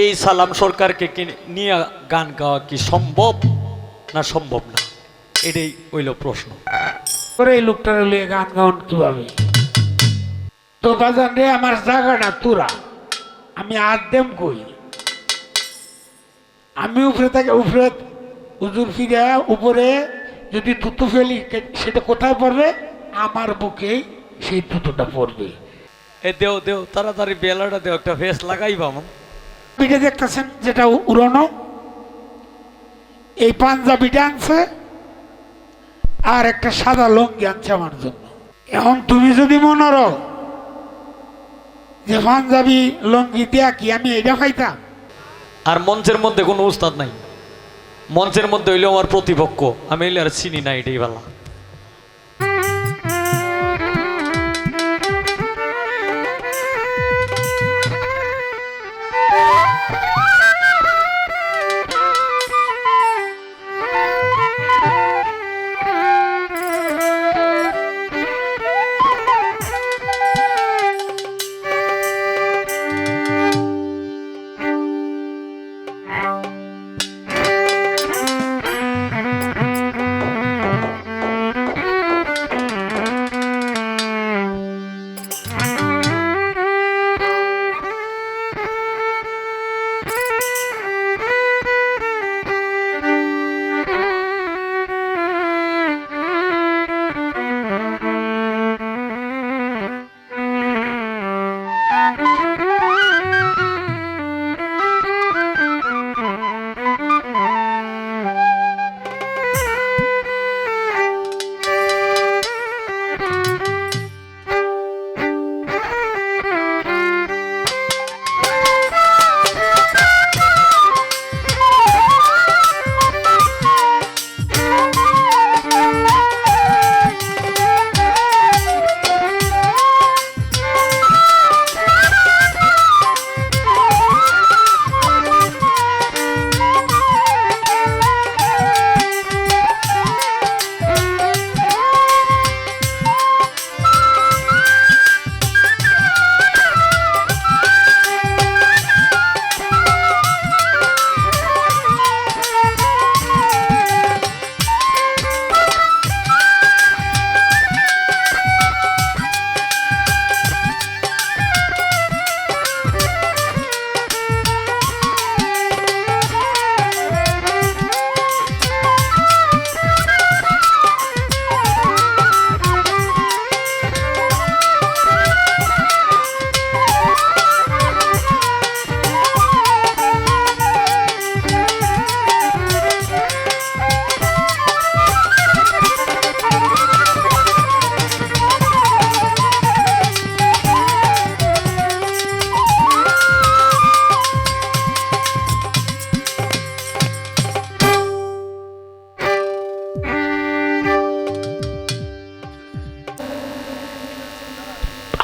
এই সালাম সরকারকে নিয়ে গান গাওয়া কি সম্ভব না সম্ভব না, এটাই হইল প্রশ্ন। করে এই লোকটার লিয়ে গান গাউন কিভাবে? তো বাজান রে, আমার জায়গাটা তুরা, আমি আর দেম কই? আমি উপরে থেকে উপরে হুজুর ফিরে উপরে যদি থুতু ফেলি, সেটা কোথায় পড়বে? আমার বুকেই সেই থুতুটা পড়বে। এ দেও দেও তাড়াতাড়ি বেলাটা দেও, একটা ফেস লাগাইবা আমার। পিঠে দেখতেছেন যেটা উড়ানো, এই পাঞ্জাবিটা আনছে আর একটা সাদা লঙ্গি আনছে আমার জন্য। এখন তুমি যদি মনে রো যে পাঞ্জাবি লঙ্গি দিয়া কি আমি এটা খাইতাম? আর মঞ্চের মধ্যে কোনো উস্তাদ নাই, মঞ্চের মধ্যে হইলেও আমার প্রতিপক্ষ, আমি হইলে আর চিনি না, এটাই ভালো।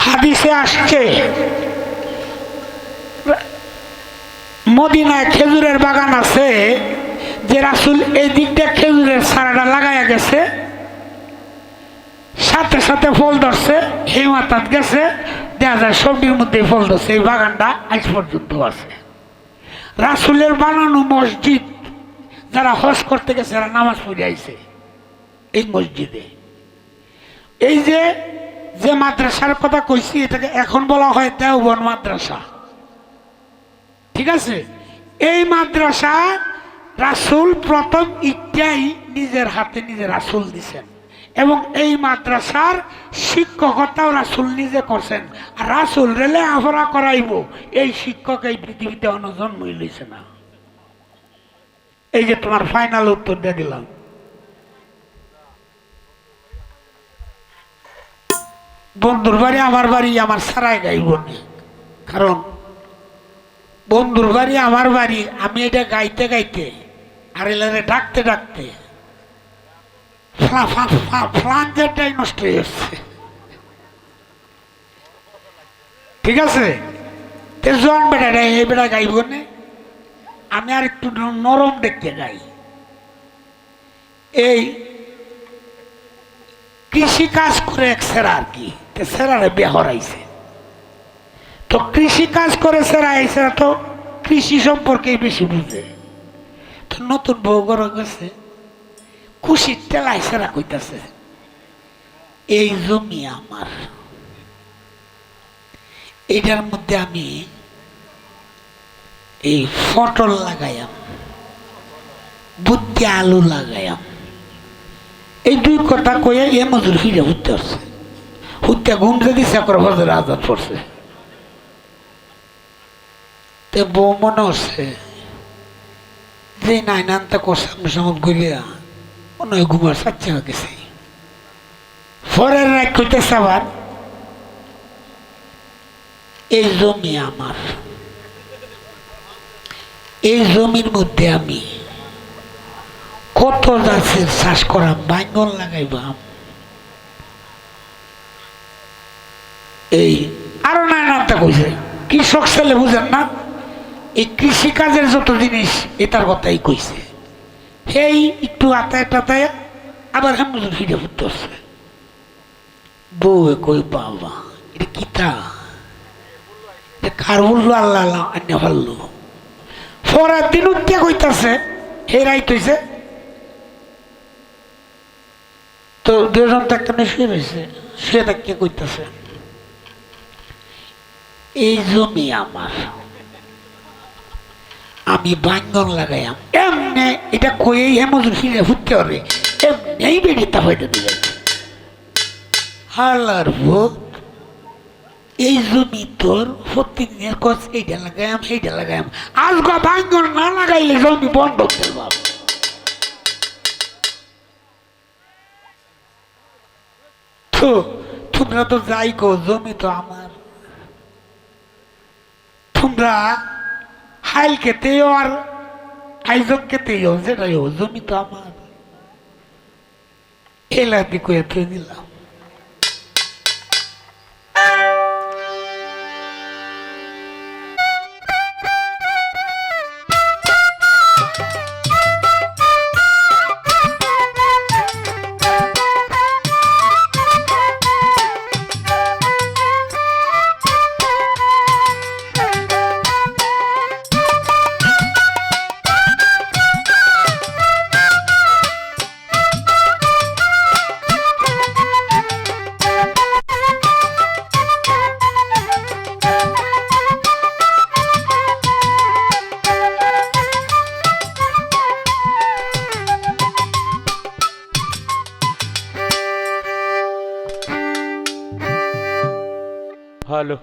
হাদিসে আসছে মদিনায় খেজুরের বাগান আছে, যে রাসূল এই দিকটা খেজুরের চারাটা লাগাইয়া গেছে, সাথে সাথে ফল ধরছে, হেমাতাত গেছে, দেখা যায় সবটির মধ্যে ফল ধরছে। এই বাগানটা আজ পর্যন্ত আছে। রাসূলের বানানো মসজিদ, যারা হজ করতে গেছে এরা নামাজ পড়ে আইছে এই মসজিদে। এই যে যে মাদ্রাসার কথা কইছি, এটাকে এখন বলা হয় দেওবন্দ মাদ্রাসা, ঠিক আছে? এই মাদ্রাসা রাসূল প্রথম ইটাই নিজের হাতে নিজে রাসূল দিছেন, এবং এই মাদ্রাসার শিক্ষকতাও রাসূল নিজে করছেন। আর রাসূল রেলে আফরা করাইব, এই শিক্ষক এই পৃথিবীতে অন্য জন্মই লইছে না। এই যে তোমার ফাইনাল উত্তর দিয়ে দিলাম। বন্ধুর বাড়ি আমার বাড়ি, আমার সারাই গাইব না, কারণ বন্ধুর বাড়ি আমার বাড়ি, আমি এটা গাইতে গাইতে আর এলারে ডাকতে ডাকতে ফ্লাঞ্জারটাই নষ্ট হয়ে যাচ্ছে, ঠিক আছে? জন বেটা এই বেটা গাইব না, আমি আর একটু নরম দেখতে গাই। এই কৃষি কাজ করে এক সেরা আর কি, সেরারে বিয়ে হরাইছে, তো কৃষি কাজ করে সেরা এই সেরা তো কৃষি সম্পর্কে বেশি বুঝে। তো নতুন বউ ঘরে গেছে, খুশির টেলাই সেরা কইতাছে, এই জমি আমার, এটার মধ্যে আমি এই পটল লাগাইয়াম, বুদ্ধি আলু লাগাইয়াম। এই দুই কথা কইয়া এ মজুর ফিরে উঠতে আসছে, উঠতে ঘুমতে দিচ্ছে করে হজরে আজাদ পড়ছে। তে বউ মনে হচ্ছে যে নাইনানটা করছে সমত গলিয়া মনে হয় ঘুমার সাচ্চা হয়ে গেছে। পরের রাত কইতেছে আবার, এই জমি আমার, এই জমির মধ্যে আমি কত গাছের চাষ করাম, বাইঙ্গন লাগাইবাম, এই আরো নানানটা কইছে। কৃষক ছেলে বুঝেন না, এই কৃষি কাজের যত জিনিস এটার কথাই কইছে। সেই একটু আতায় টাতায় আবার হেমজুর ফিরে ফুটতে হচ্ছে। বউ কই বাবা এটা কিতা, কার বললো আল্লাহ আন্যা ভাল্লো। পরের দিন উঠতে কইতাছে হে রাইত হইছে, তো দুজন তো একটা শুয়ে রয়েছে, শুয়ে থাকতে কইতাছে, এই জমি আমার, আমি বাইঙ্গন লাগাইয়াম। এমনি এটা কয়েই হেমজুর ফিরে ফুটতে হবে, এমনি বেরিয়ে হইতে দিলে হালার ভোট, এই জমি তোর প্রত্যেকদিনের কচ এইটা লাগাইম সেইটা লাগাইম, আজ গা বাইঙ্গন না লাগাইলে জমি বন্ধ করতে পারবো। তো তোমরা তো যাই গো, জমি তো আমার, তোমরা হাইল খেতেও আর আইজক খেতেও যেটাই হোক, জমি তো আমার। এলাকি কয়ে তুই দিলাম। হ্যালো,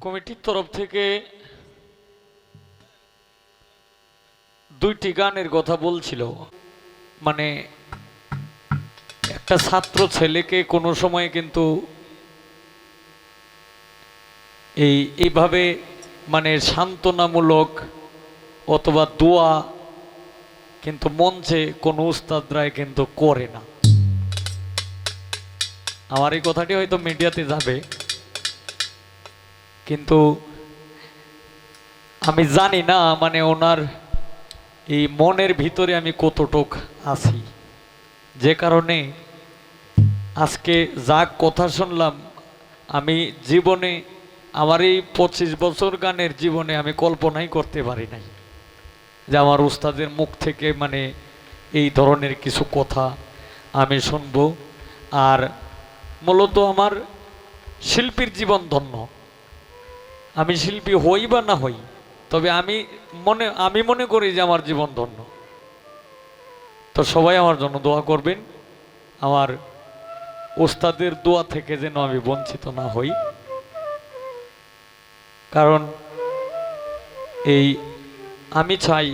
কমিটির তরফ থেকে দুইটি গানের কথা বলছিল। মানে একটা ছাত্র ছেলেকে কোনো সময় কিন্তু এইভাবে মানে সান্ত্বনামূলক অথবা দোয়া কিন্তু মঞ্চে কোনো উস্তাদরাই কিন্তু করে না। আমার এই কথাটি হয়তো মিডিয়াতে যাবে, কিন্তু আমি জানি না মানে ওনার এই মনের ভিতরে আমি কতটুক আছি, যে কারণে আজকে যা কথা শুনলাম আমি জীবনে আমার এই 25 বছর গানের জীবনে আমি কল্পনাই করতে পারি নাই যে আমার উস্তাদের মুখ থেকে মানে এই ধরনের কিছু কথা আমি শুনব। আর মূলত আমার শিল্পীর জীবন ধন্য, আমি শিল্পী হই বা না হই, তবে আমি মনে করি যে আমার জীবন ধন্য। তো সবাই আমার জন্য দোয়া করবেন, আমার উস্তাদের দোয়া থেকে যেন আমি বঞ্চিত না হই। কারণ এই আমি চাই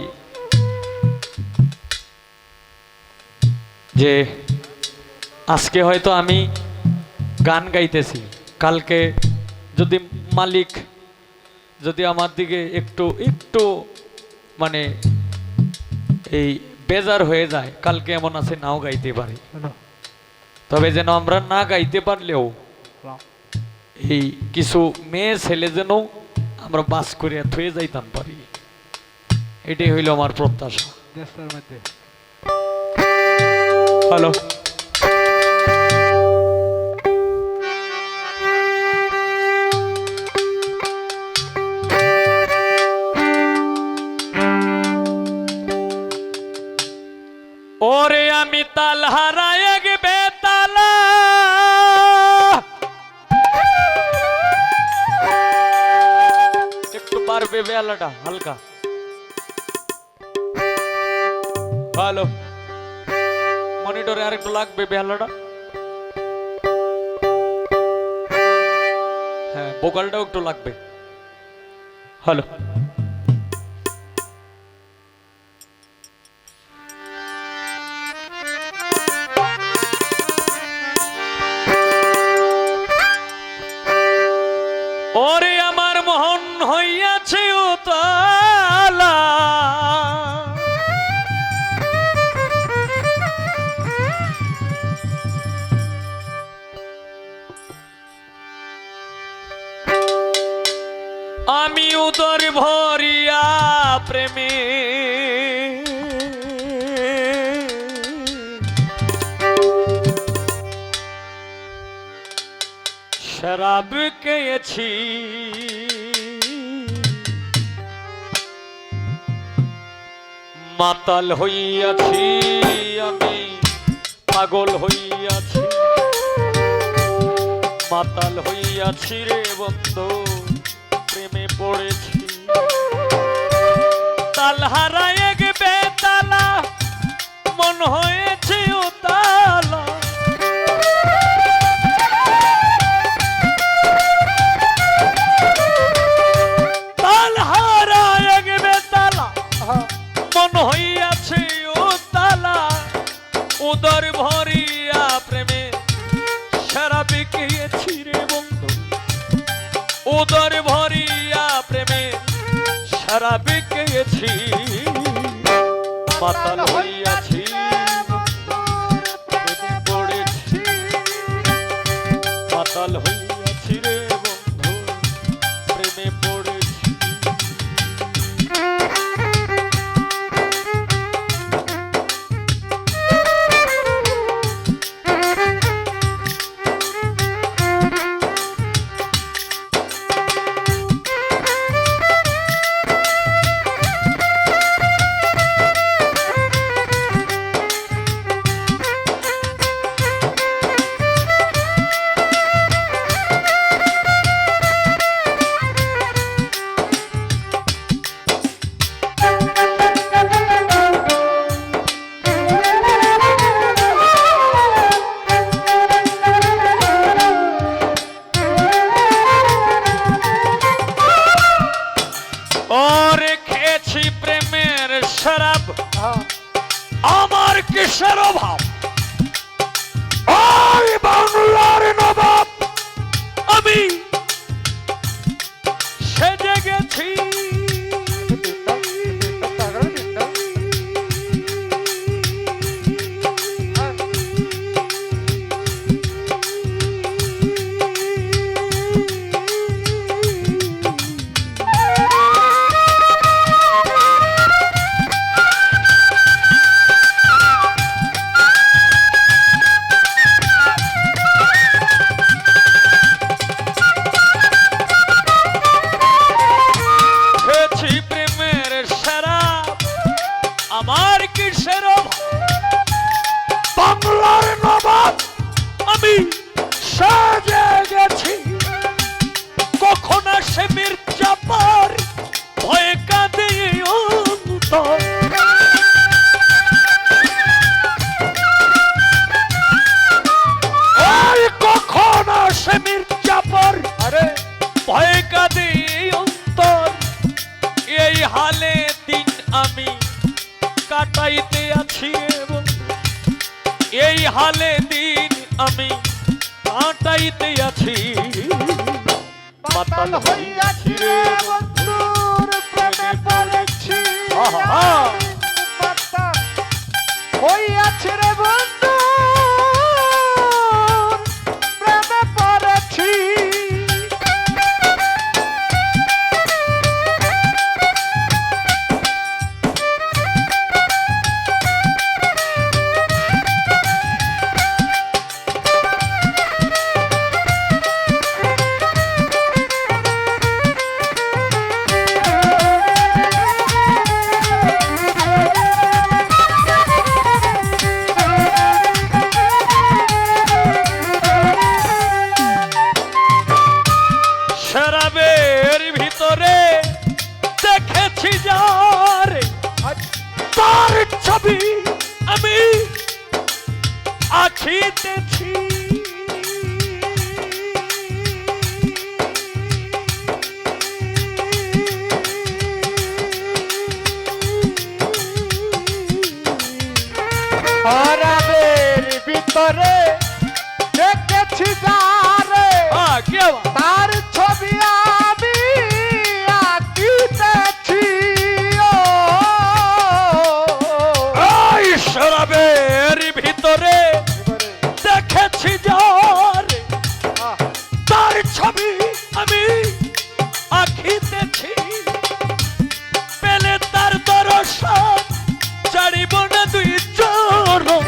যে আজকে হয়তো আমি গান গাইতেছি, কালকে যদি মালিক যদি আমার দিকে একটু একটু মানে এই বেজার হয়ে যায়, কালকে এমন আছে নাও গাইতে পারি। তবে যেন আমরা না গাইতে পারলেও এই কিছু মেয়ে ছেলে যেন আমরা বাস করিয়া থুয়ে যাইতাম পারি, এটাই হইল আমার প্রত্যাশা। হ্যালো, তাল হারায় এক বেতালা একটু বাড়বে বেলাটা হালকা ভালো মনিটরে আর একটু লাগবে বেলাটা হ্যাঁ ভোকালটাও একটু লাগবে হ্যালো ওরে আমার মন হইয়াছে উতালা আমি উদর ভরিয়া প্রেমে শরাব খেয়েছি মাতাল হইয়াছি আমি পাগল হইয়াছি মাতাল হইয়াছি রে বন্ধু প্রেমে পড়েছি তাল হারায় এক বেতালা মন হয়েছে উতালা তাল হারায় এক বেতালা মন হইয়াছে উতালা উদর ভরিয়া প্রেমে শরাব খেয়েছি রে বন্ধু উদর ভরিয়া প্রেমে শরাব খেয়েছি মাতাল হইয়াছি প্রেমে পড়েছি মাতাল হইয়াছি রে বন্ধু প্রেমে পড়েছি ওরে খেয়েছি প্রেমের শরাব আমার কিসের অভাব ওই বাংলার নবাব আমি সেজে গেছি আমার কিসের বাংলার নবাব আমি সাজে গেছি কখন আসে মির্জাপুর ভয়ে কাঁদে অন্তর কখন আসে মির্জাপুর আরে ভয়ে কাঁদে অন্তর এই হালে দিন আমি কাটাইতে আছি এই হালে দিন আমি কাটাইতে আছি মাতাল হইয়াছি রে বন্ধুর প্রেমে পড়েছি মাতাল হইয়াছি রে বন্ধু প্রেমে পড়েছি ছবি আমি আঁকিতেছি, পেলে তার দর্শন ছাড়িব না দুই চরণ।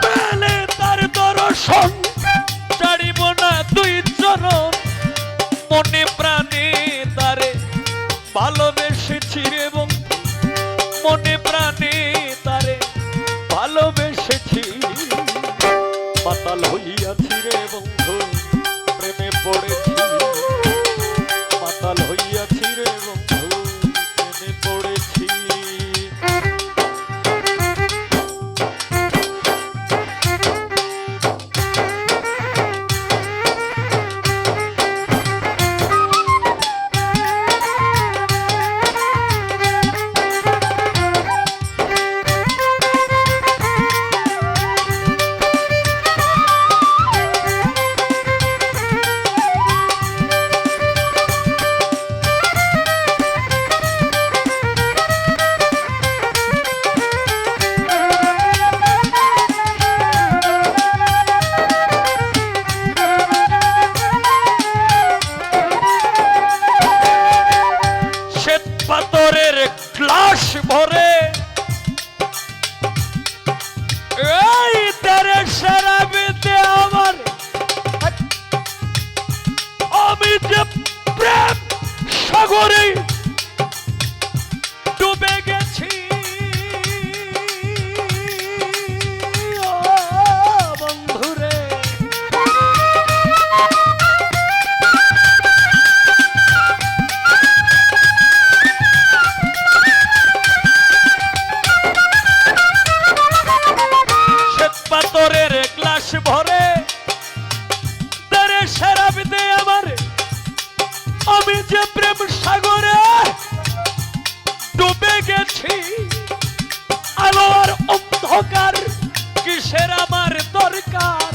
পেলে তার দর্শন ছাড়িব না দুই চরণ, মনে প্রাণে তারে ভালোবেসেছি রে বন্ধু, মনে প্রাণে তারে ভালোবেসেছি। মাতাল হইয়াছি রে বন্ধু প্রেমে পড়েছি, মাতাল হইয়াছি রে বন্ধু প্রেমে পড়েছি। পাথরের গ্লাস ভরে এই তারে শরাবিতে আমার, আমি যে প্রেম সাগরে ডুবে গেছি ও বন্ধুরে। পাথরের গ্লাস ভরে তারে শরাব দে আমার, আমি যে প্রেম সাগরে ডুবে গেছি। আলো আর অন্ধকার কিসের আমার দরকার,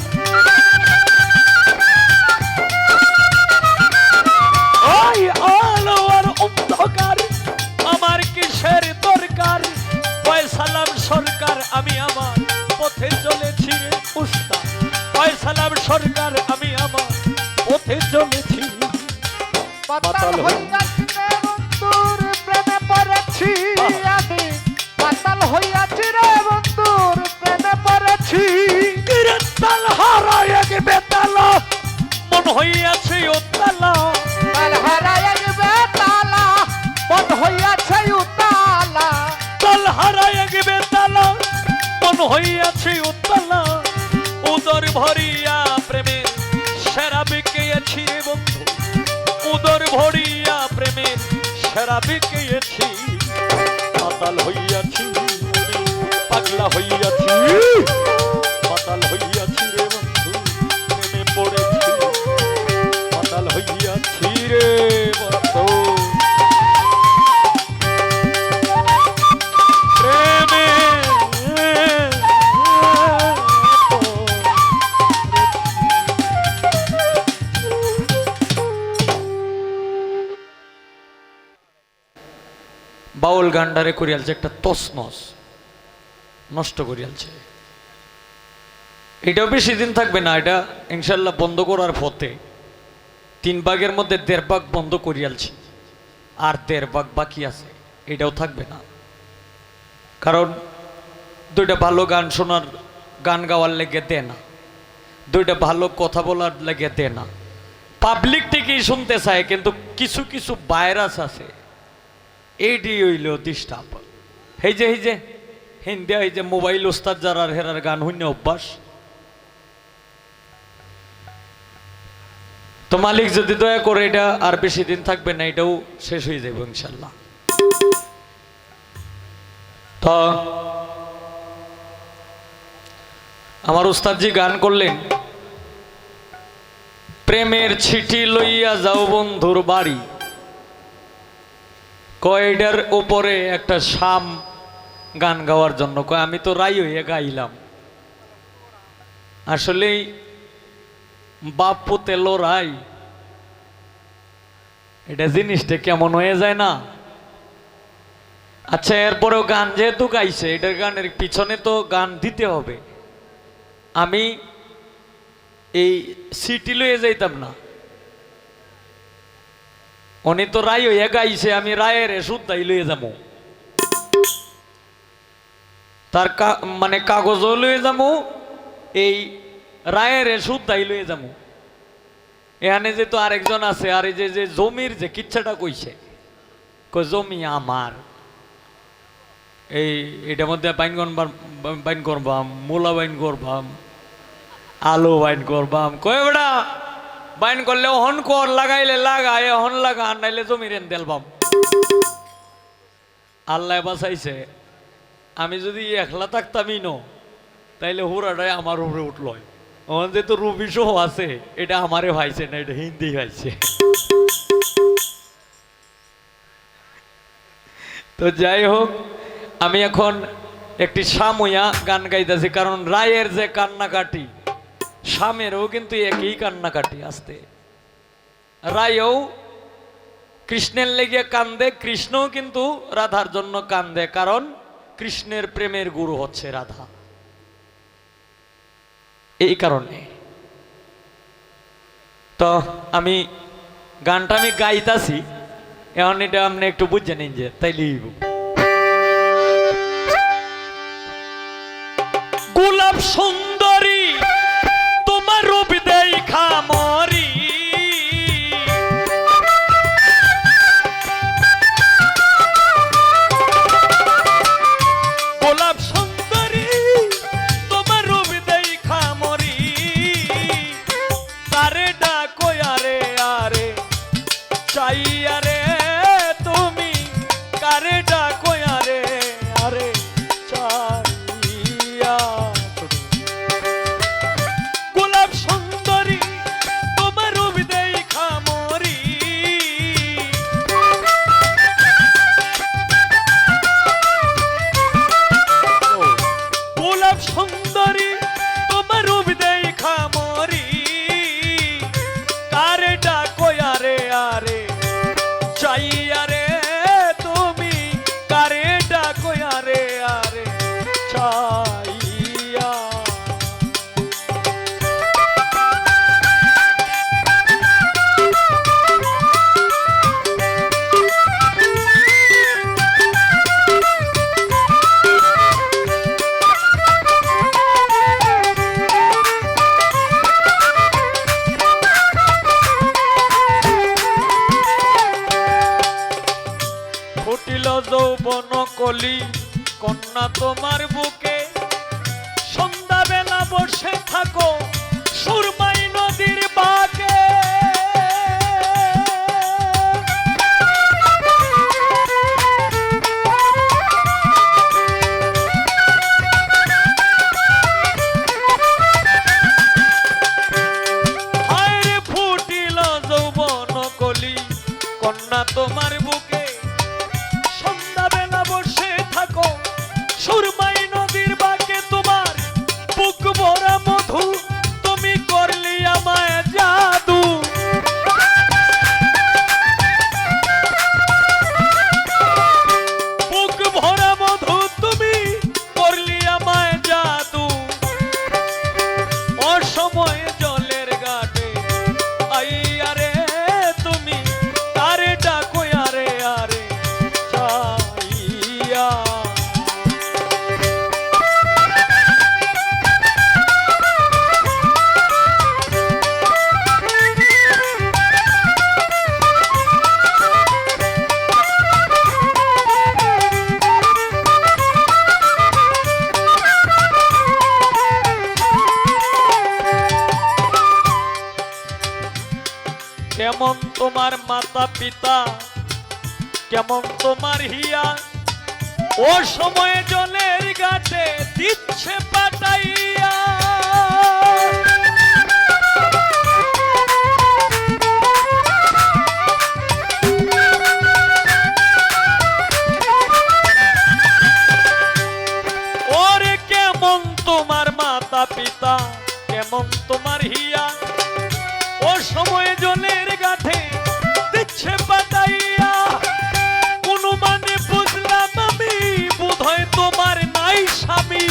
ওই আলো আর অন্ধকার আমার কিসের দরকার। সালাম সরকার আমি আমার পথে চলেছি রে উস্তাদ, সালাম সরকার আমি আমার পথে চলেছি। পাতাল হইয়াছি রে বন্ধুর প্রেমে পড়েছি আমি, পাতাল হইয়াছি রে বন্ধুর প্রেমে পড়েছি। তাল হারায় এক বেতালা মন হইয়াছে উত্তালা, তাল হারায় এক বেতালা মন হইয়াছে উত্তালা, তাল হারায় এক বেতালা মন হইয়াছে উত্তালা। উদর ভরিয়া প্রেমে শরাবি খেয়েছি রে বন্ধু, উদর ভরিয়া প্রেমে শরাবি খেয়েছি। মাতাল হইয়াছি পাগলা হইয়াছি, মাতাল হইয়াছি রে বন্ধু প্রেমে পড়েছি, মাতাল হইয়াছি রে বন্ধু প্রেমে। বাউল গান্ডারে করিয়ালছে একটা তসনস নষ্ট করিয়ালছে, এটাও বেশি দিন থাকবে না, এটা ইনশাল্লাহ বন্ধ করার পথে। 3 ভাগের মধ্যে 1.5 ভাগ বন্ধ করিয়ালছি, আর 1.5 ভাগ বাকি আছে, এটাও থাকবে না। কারণ 2টা ভালো গান শোনার, গান গাওয়ার লেগে দেয় না, 2টা ভালো কথা বলার লেগে দেয় না। পাবলিক থেকেই শুনতে চায়, কিন্তু কিছু কিছু ভাইরাস আছে, এইটি হইল ডিস্টার্ব। এই যে হিন্দি এই যে মোবাইল ওস্তাদ যারা হেরার গান হইন্য অভ্যাস, তো মালিক যদি দয়া করে এটা আর বেশি দিন থাকবে না, এটাও শেষ হয়ে যাবে ইনশাল্লাহ। তো আমার উস্তাদজি গান করলেন, প্রেমের চিঠি লইয়া যাও বন্ধুর বাড়ি, কয়টার উপরে একটা শাম গান গাওয়ার জন্য, কয় আমি তো রাই হয়ে গাইলাম। আসলেই বাপ পুতে লড়াই, এটা জিনিসটা কেমন হয়ে যায় না। আচ্ছা, এরপরেও গান যেহেতু গাইছে, এটার গানের পিছনে তো গান দিতে হবে, আমি এই সিটি লয়ে যাইতাম না। উনি তো রায় হইয়া গাইছে, আমি রায়ের শুদ্ধাই লয়ে যাবো, তার মানে কাগজও লয়ে যাবো, এই রায়ের শুদ্ধাই লয়ে যাবো। এখানে যে তো আরেকজন আছে, আর এই যে জমির যে কিচ্ছাটা কইছে, জমি আমার, এটার মধ্যে বাইন করবাম, মূলা বাইন করবাম, আলু বাইন করবাম, কয়ে বেড়া বাইন করলে হন কর, লাগাইলে লাগাই, হন লাগা, নাইলে জমি রেন দেলবাম। আল্লাহ বাঁচাইছে, আমি যদি একলা থাকতামই ন, তাইলে হুরাটাই আমার উপরে উঠল। আমার যে তো রুবি সহ আছে, এটা আমারে ভাইছে না, এটা হিন্দি ভাইছে। তো যাই হোক, আমি এখন একটি সাময়া গান গাইতেছি, কারণ রায়ের যে কান্নাকাটি, স্বামেরও কিন্তু একই কান্নাকাটি আসতে। রায়ও কৃষ্ণের লেগে কান্দে, কৃষ্ণও কিন্তু রাধার জন্য কান্দে, কারণ কৃষ্ণের প্রেমের গুরু হচ্ছে রাধা। এই কারণে তো আমি গানটা আমি গাইতাছি, এখন এটা আপনি একটু বুঝে নিন যে তাইলেই গোলাপ সুন্দরী তোমার রূপ দেখা মরি, গোলাপ সুন্দরী তোমার রূপ দেখা মরি, তারে ডাকো আরে আরে চাই আরে তুমি, কারে ডাকো আরে আরে চাইয়া। গোলাপ সুন্দরী তোমার রূপ দেখা মরি, গোলাপ সুন্দরী তোমার রূপ দেখা মরি, কারে ডাকো আরে আরে চাই আরে তুমি, কারে ডাকো আরে আরে চাইয়া। ফুটিল যৌবন কলি কন্যা তোমার বুকে, সন্ধ্যা বেলা বসে থাকো সুরমাই নদীর বাঁকে, আরে ফুটিল যৌবন কলি কন্যা তোমার বুকে, বসে থাকো সুরমাই নদীর বাঁকে, তোমার বুক ভরা মধু তুমি করলি আমায় জাদু, বুক ভরা মধু তুমি করলি আমায় জাদু, অসময়ে জলের ঘাটে আইয়া রে তুমি, তারে ডাকো আরে আরে চাইয়া। কেমন তোমার মাতা পিতা, কেমন তোমার হিয়া, ও সময়ে জলের ঘাটে দিচ্ছে পাঠাইয়া। ওরে কেমন তোমার মাতা পিতা, কেমন তোমার হিয়া, ও সময়ে জলের ঘাটে দিচ্ছে পাঠাইয়া। কোনো মানে বুঝলাম আমি, বোধহয় তোমার নাই স্বামী,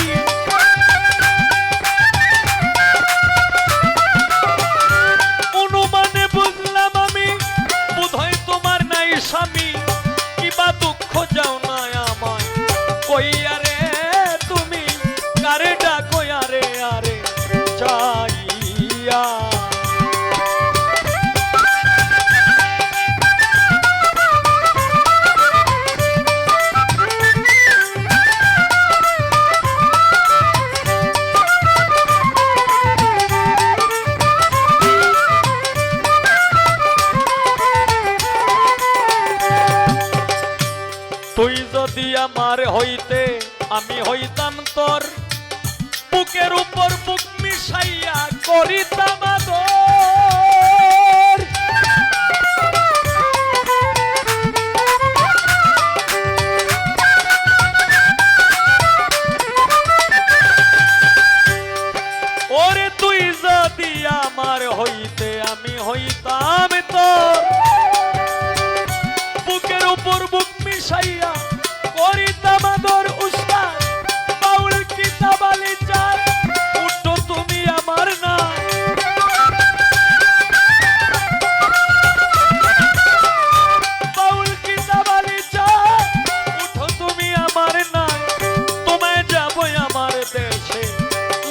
আমার হইতে আমি হইতাম তোর বুকের উপর বুক মিশাইয়া করিতাম আদর। ওরে তুই যদি আমার হইতে আমি হইতাম তোর বুকের উপর বুক মিশাইয়া করিতাম আদর। উস্তাদ বাউল কিতাব আলী চাঁদ উঠো তুমি আমার না। বাউল কিতাব আলী চাঁদ উঠো তুমি আমার না। তোমায় যাবো আমার দেশে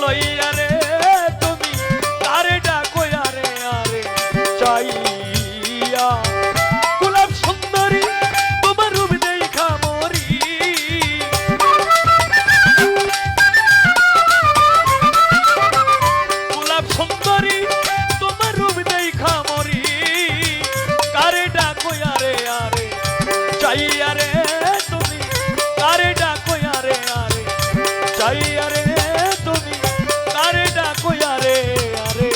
লইয়া রে তুমি কারে ডাকো আরে আরে চাইয়া। গোলাপ সুন্দরী তোমার রূপ দেখা মরি। গোলাপ সুন্দরী তোমার রূপ দেখা মরি। কারে ডাকো আরে আরে চাইয়া রে তুমি কারে ডাকো আরে আরে চাইয়া রে তুমি কারে ডাকো আরে আরে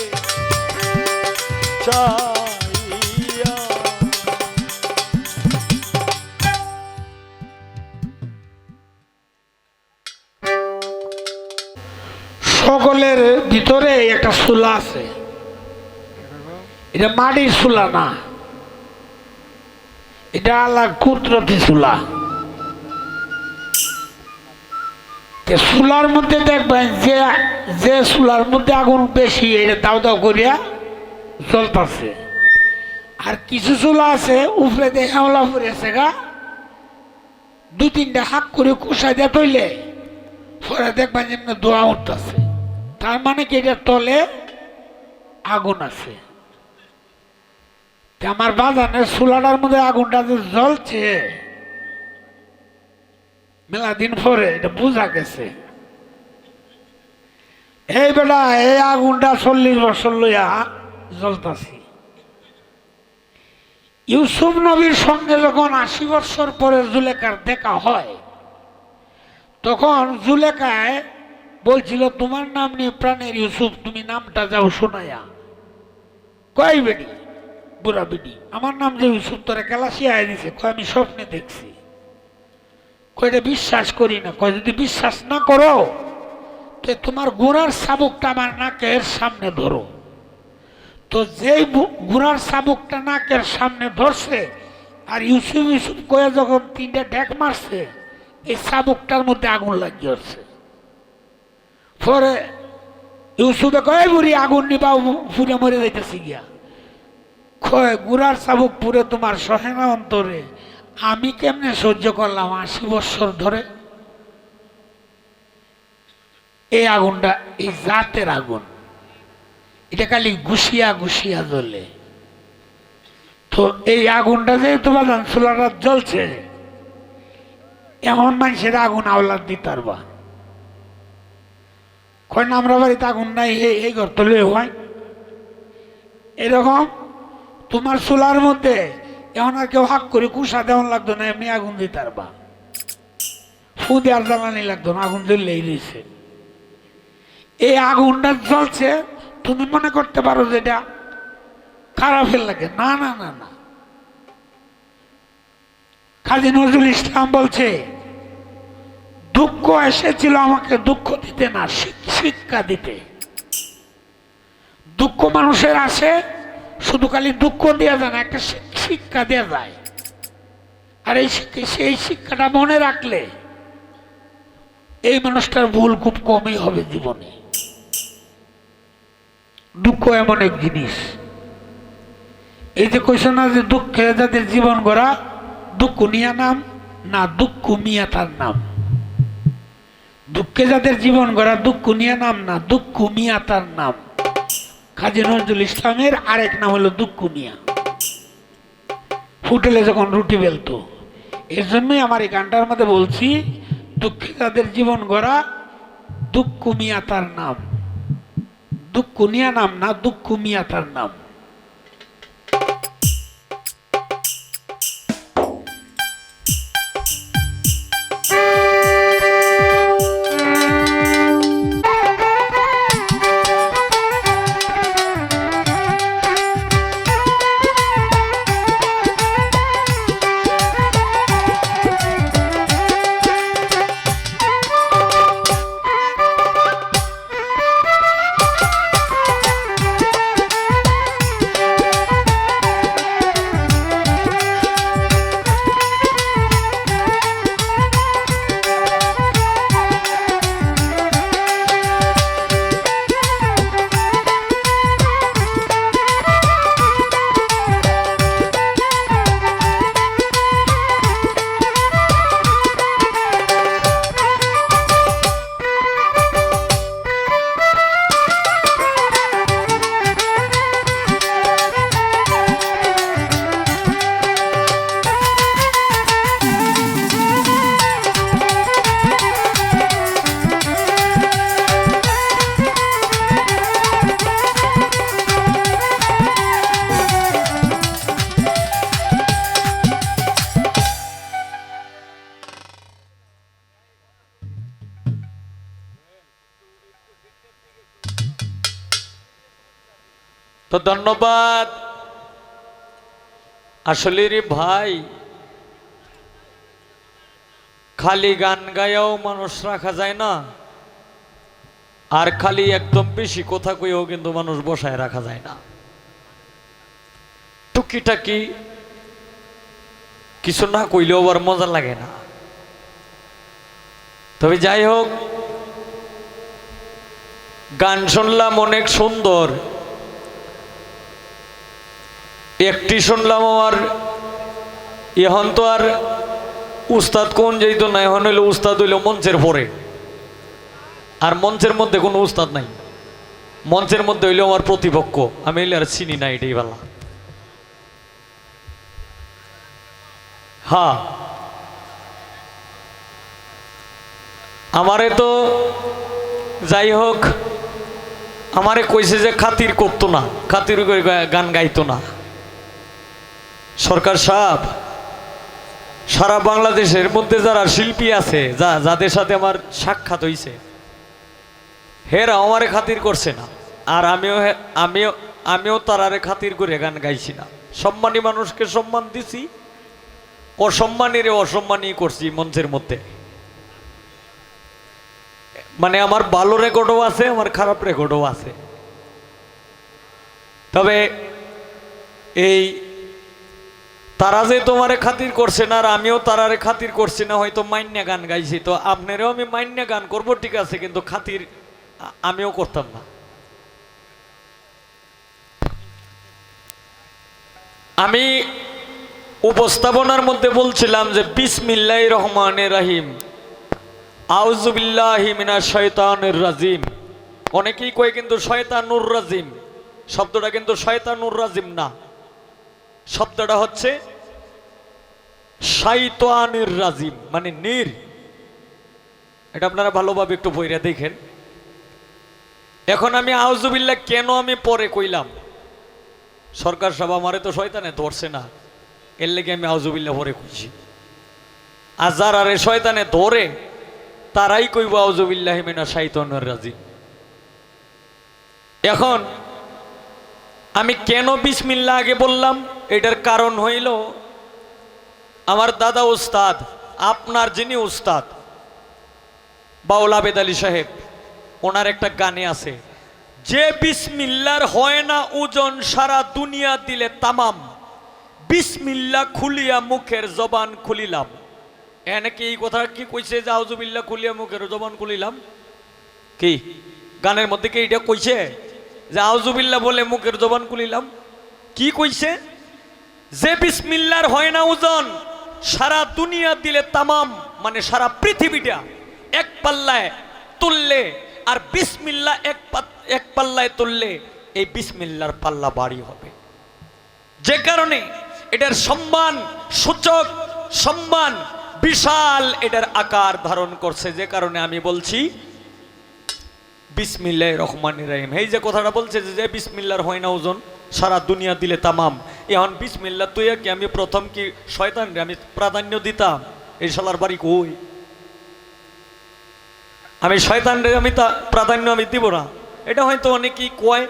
চাইয়া। সকলের ভিতরে একটা চুলা আছে, এটা মাটির চুলা না, এটা আলাদা কুদরতি চুলা। চুলার মধ্যে দেখবেন যে যে চুলার মধ্যে আগুন বেশি এটা দাও দাও করিয়া জ্বলতেছে। আর কিছু চুলা আছে উপরে দিয়ে হেওলা পড়েছে গা, দুই তিনটা হাক করে কুষাই দিয়ে তৈলে পরে দেখবেন যেমন ধোয়া উঠতেছে। তার মানে কি এটা তলে আগুন আছে। আমার বাজানের চুলাটার মধ্যে আগুনটা যে জ্বলছে মেলা দিন পরে এটা বোঝা গেছে। এই বেটা এই আগুনটা 40 বছর লইয়া জ্বলতাছি। ইউসুফ নবীর সঙ্গে যখন 80 বছর পরে জুলেখার দেখা হয় তখন জুলেখায় বলছিল তোমার নাম নিয়ে প্রাণের ইউসুফ, তুমি নামটা যাও শোনাইয়া। কয় বেডি বুড়া বেডি আমার নাম যে ইউসুফ তোরা কেলাসিয়া দিছে, কয় আমি স্বপ্নে দেখছি। কয়টা বিশ্বাস করি না। কয় যদি বিশ্বাস না করো তো তোমার গোড়ার শাবকটা আমার নাকের সামনে ধরো। তো যেই গোড়ার শাবকটা নাকের সামনে ধরছে আর ইউসুফ ইউসুফ কয়ে যখন 3টা ডেক মারছে এই শাবকটার মধ্যে আগুন লাগিয়ে উঠছে। পরে ইউসুফে কয় বুড়ি আগুন নিবা পুরে মরে যাইতেছি গিয়া। কয় গোড়ার শাবক পুরে তোমার সহেনা অন্তরে, আমি কেমনে সহ্য করলাম 80 বছর ধরে। এই আগুনটা এই জাতের আগুন, এটা খালি গুছিয়া গুছিয়া জ্বলে। তো এই আগুনটা যে তোমার চুলাটা জ্বলছে এমন মানুষের আগুন আওলাদ দিতে পারবা। কয় না আমরা বাড়িতে আগুন নাই এই ঘর তলে হয় এরকম। তোমার চুলার মধ্যে এমন আর কেউ হাক করে কুষা দেওয়ান লাগতো না, এমনি আগুন দিতে পারবা। ফু দেওয়ার জ্বালানি লাগতো না, আগুন জ্বললেই রয়েছে। এই আগুনটা জ্বলছে তুমি মনে করতে পারো যে এটা খারাপের লাগে। না না না না, কাজী নজরুল ইসলাম বলছে দুঃখ এসেছিল আমাকে দুঃখ দিতে না শিক্ষা দিতে। দুঃখ মানুষের আসে শুধু খালি দুঃখ দেওয়া যায় না, একটা শিক্ষা দেওয়া যায়। আর সেই শিক্ষাটা মনে রাখলে এই মানুষটার ভুল খুব কমই হবে জীবনে। দুঃখ এমন এক জিনিস, এই যে কইস না যে দুঃখে যাদের জীবন গড়া দুঃখ নিয়া নাম না, দুঃখ মিয়া তার নাম। দুঃখে যাদের জীবন গড়া দুঃখ নিয়া নাম না, দুঃখ মিয়া তার নাম। কাজী নজরুল ইসলামের আরেক নাম হলো দুঃখ মিয়া। হোটেলে যখন রুটি বেলতো, এর জন্যই আমার এই গানটার মধ্যে বলছি দুঃখে যাদের জীবন গড়া দুঃখ মিয়া তার নাম, দুঃখ নিয়া নাম না, দুঃখ মিয়া তার নাম। তো ধন্যবাদ। আসলে রে ভাই, খালি গান গায়াও মানুষ রাখা যায় না, আর খালি একদম বেশি কথা কইও কিন্তু মানুষ বসায় রাখা যায় না। টুকিটাকি কিছু না কইলেও আবার মজা লাগে না। তবে যাই হোক, গান শুনলাম অনেক সুন্দর, একটি শুনলাম আমার, এখন তো আর উস্তাদ কোন যেত না, এখন হইলো উস্তাদ হইল মঞ্চের পরে, আর মঞ্চের মধ্যে কোনো উস্তাদ নাই, মঞ্চের মধ্যে হইলো আমার প্রতিপক্ষ, আমি হইলে আর চিনি না, এটাই ভালো। হ্যাঁ, আমারে তো যাই হোক, আমারে কইছে যে খাতির করতো না, খাতির করে গান গাইতো না। সরকার সাহেব, সারা বাংলাদেশের মধ্যে যারা শিল্পী আছে, যাদের সাথে আমার সাক্ষাৎ হইছে, হেরা আমারে খাতির করছে না, আর আমিও তারারে খাতির করে গান গাইছি না। সম্মানী মানুষকে সম্মান দিছি, অসম্মানীরে অসম্মানী করছি মঞ্চের মধ্যে। মানে আমার ভালো রেকর্ডও আছে, আমার খারাপ রেকর্ডও আছে। তবে এই তারা যে তোমারে খাতির করছে না, আর আমিও তারারে খাতির করছি না, হয়তো মাইন্যা গান গাইছি, তো আপনারও আমি মাইন্যা গান করবো, ঠিক আছে, কিন্তু খাতির আমিও করতাম না। আমি উপস্থাপনার মধ্যে বলছিলাম যে বিসমিল্লাহির রহমানির রহিম, আউযু বিল্লাহি মিনাশ শাইতানির রাজিম। অনেকেই কয় কিন্তু শয়তানুর রাজিম, শব্দটা কিন্তু শয়তানুর রাজিম না, শব্দটা হচ্ছে শাইতানির রাজিম, মানে নির। এটা আপনারা ভালোভাবে একটু পড়ে দেখেন। এখন আমি আউযু বিল্লাহ কেন আমি পরে কইলাম, সরকার সাহেব আমারে তো শয়তানে ধরছে না, এর লেগে আমি আউযু বিল্লাহ পরে কইছি। আর যারা রে শয়তানে ধরে তারাই কইব আউযু বিল্লাহি মিনাশ শাইতানির রাজিম। এখন আমি কেন বিসমিল্লাহ আগে বললাম, এটার কারণ হইল আমার দাদা উস্তাদ, আপনার যিনি উস্তাদ বাউল আবেদ আলী সাহেব, ওনার একটা গানে আছে, যে বিসমিল্লার হয় না ওজন সারা দুনিয়া দিলে তামাম, বিসমিল্লাহ খুলিয়া মুখের জবান খুলিলাম। এনেকে এই কথা কি কইছে যে আউযু বিল্লাহ খুলিয়া মুখের জবান খুলিলাম? কি গানের মধ্যে কি এটা কইছে যে আউযু বিল্লাহ বলে মুখের জবান খুলিলাম? কি কইছে? যে বিসমিল্লাহর হয় না ওজন সারা দুনিয়া দিলে তামাম, মানে সারা পৃথিবীটা এক পাল্লায় তুললে, আর বিসমিল্লাহ এক পাল্লায় তুললে এই বিসমিল্লাহর পাল্লা ভারী হবে। যে কারণে এটার সম্মান সূচক, সম্মান বিশাল এটার আকার ধারণ করছে। যে কারণে আমি বলছি বিসমিল্লাহির রহমানির রহিম। এই যে কথাটা বলছে যে বিসমিল্লাহর হয় না ওজন সারা দুনিয়া দিলে তামাম, এখন বিসমিল্লাহ তুই কি আমি প্রথম কি শয়তান রে আমি প্রাধান্য দিতাম? এই শালার বাড়ি কই? আমি শয়তান রে আমি তা প্রাধান্য আমি দিব না। এটা হয়তো অনেকেই কয়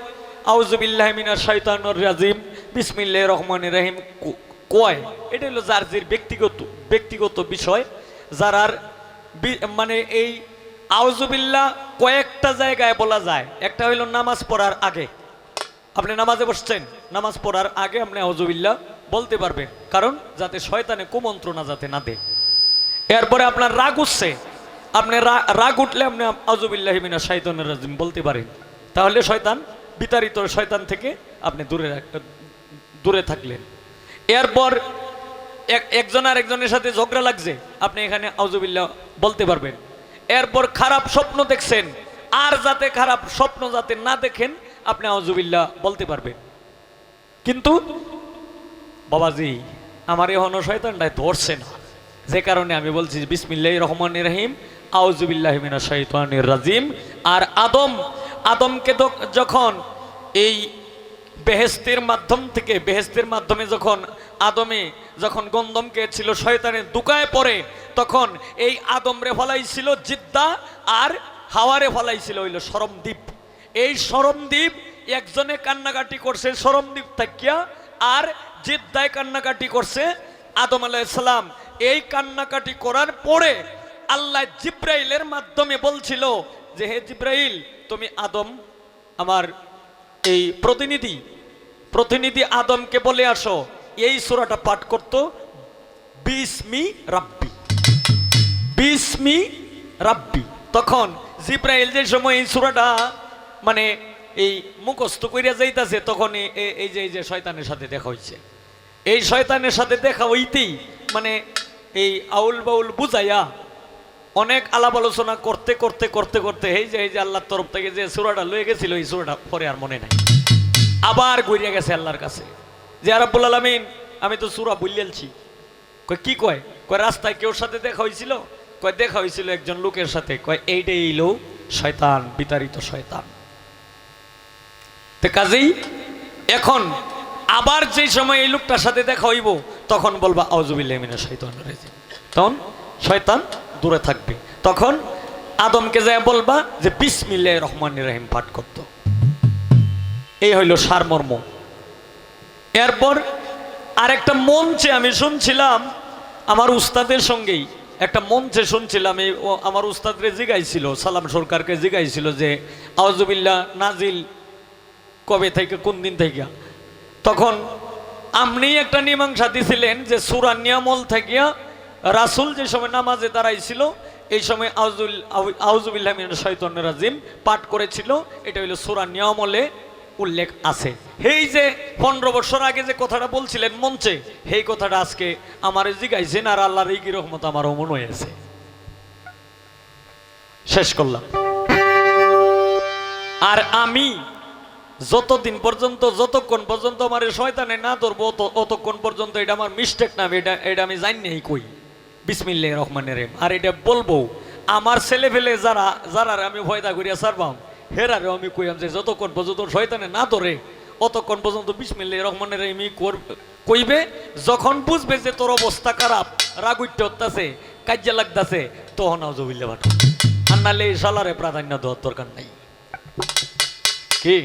আউযু বিল্লাহি মিনাশ শাইতানির রাজিম, বিসমিল্লাহির রহমানির রহিম কয়। এটা হলো যার যে ব্যক্তিগত বিষয়। যারার মানে এই আউযু বিল্লাহ কয়েকটা জায়গায় বলা যায়। একটা হইল নামাজ পড়ার আগে, আপনি নামাজে বসছেন, নামাজ পড়ার আগে আপনি আউযু বিল্লাহ বলতে পারবেন, কারণ যাতে শয়তানে কুমন্ত্রণা যাতে না দেয়। এরপরে আপনার রাগ উঠছে, আপনি রাগ উঠলে আপনি আউযু বিল্লাহি মিনাশ শাইতানির রাজিম বলতে পারেন, তাহলে শয়তান বিতাড়িত, শয়তান থেকে আপনি দূরে থাকলেন। এরপর একজন আর একজনের সাথে ঝগড়া লাগছে, আপনি এখানে আউযু বিল্লাহ বলতে পারবেন। এরপর খারাপ স্বপ্ন দেখছেন, আর যাতে খারাপ স্বপ্ন যাতে না দেখেন আপনি আউযু বিল্লাহ বলতে পারবেন। কিন্তু বাবাজি আমার এখনো শয়তানটাই ধরছে না, যে কারণে আমি বলছি বিসমিল্লাহির রহমানির রহিম, আউযু বিল্লাহি মিনাশ শাইতানির রাজিম। আর আদমকে যখন এই বেহেশতের মাধ্যমে যখন আদমে যখন গন্ধমকে ছিল শয়তানের দুকায় পড়ে, তখন এই আদমরে ফলাইছিল জিদ্দা, আর হাওয়ারে ফলাইছিল হইল শরমদ্বীপ। এই শরমদ্বীপ একজনে কান্নাকাটি করছে শরমদ্বীপ থাকিয়া, আর জিদ্দায় কান্নাকাটি করছে আদম আলাইহিস সালাম। এই কান্নাকাটি করার পরে আল্লাহ জিব্রাইলের মাধ্যমে বলছিল যে হে জিব্রাইল, তুমি আদম আমার এই প্রতিনিধি আদমকে বলে আসো এই সূরাটা পাঠ করতো, বিসমি রাব্বি, বিসমি রাব্বি। তখন জিব্রাইল যে সময় এই সূরাটা মানে এই মুখস্থ কইরা যাইতাছে, তখন এই যে শয়তানের সাথে দেখা হইছে। এই শয়তানের সাথে দেখা হইতেই মানে এই আউল বাউল বুঝাইয়া অনেক আলাপ আলোচনা করতে করতে করতে করতে এই যে আল্লাহর তরফ থেকে যে সূরাটা লয়ে গেছিল, এই সূরাটা পরে আর মনে নাই, আবার ঘুরিয়া গেছে আল্লাহর কাছে যে রাব্বুল আলামিন আমি তো সূরা ভুলিয়েছি। কয় কি কয়? কয় রাস্তায় কেউর সাথে দেখা হয়েছিল? কয় দেখা হয়েছিল একজন লোকের সাথে। কয় এইটাই এলো শয়তান, বিতাড়িত শয়তান। তো কাজেই এখন আবার যে সময় এই লোকটার সাথে দেখা হইব তখন বলবা আউযুবিল্লাহি মিনাশ শাইতানির রাজিম, তখন শয়তান দূরে থাকবে। তখন আদমকে যায় বলবা যে বিসমিল্লাহির রহমানির রহিম পাঠ করতো। এই হইল সারমর্ম। এরপর আরেকটা মঞ্চে আমি শুনছিলাম, আমার উস্তাদের সঙ্গেই একটা মঞ্চে শুনছিলাম, আমার উস্তাদরে জিগাইছিল, সালাম সরকারকে জিগাইছিল যে আউযুবিল্লাহ নাজিল কবে থেকে, কোন দিন থেকে? তখন আপনি একটা মীমাংসা দিছিলেন যে সূরা নিয়ামল থেকে রাসূল যে সময় নামাজে দাঁড়াইছিল এই সময় আউযুবিল্লাহি মিনাশ শাইতানির রাজিম পাঠ করেছিল। এটা হইল সূরা নিয়ামলে উল্লেখ আছে। এই যে 15 বছর আগে যে কথাটা বলছিলেন মঞ্চে, সেই কথাটা আজকে আমার জিগাইছেন, আর আল্লাহর এই কি রহমত আমারও মনে হয়েছে। শেষ করলাম। আর আমি যতক্ষণ পর্যন্ত আমার শয়তানে না ধরবো অতক্ষণ পর্যন্ত এটা আমার মিস্টেক না, এটা আমি জানি নাই কই বিসমিল্লাহির রহমানির রহিম। আর এটা বলবো আমার ছেলে ফেলে যারা আমি ভয়দা করিয়া সারবাম হেরারেও আমি কইয়াম যে যতক্ষণ পর্যন্ত শয়তানে না ধরে অতক্ষণ পর্যন্ত বিসমিল্লাহির রহমানির রহিম কইবে। যখন বুঝবে যে তোর অবস্থা খারাপ, রাগ উঠতে হচ্ছে, কাজ্যা লাগতেছে, তখন আউযুবিল্লাহ পাঠ। আর নাহলে এই শালারে প্রাধান্য দেওয়ার দরকার নাই। কি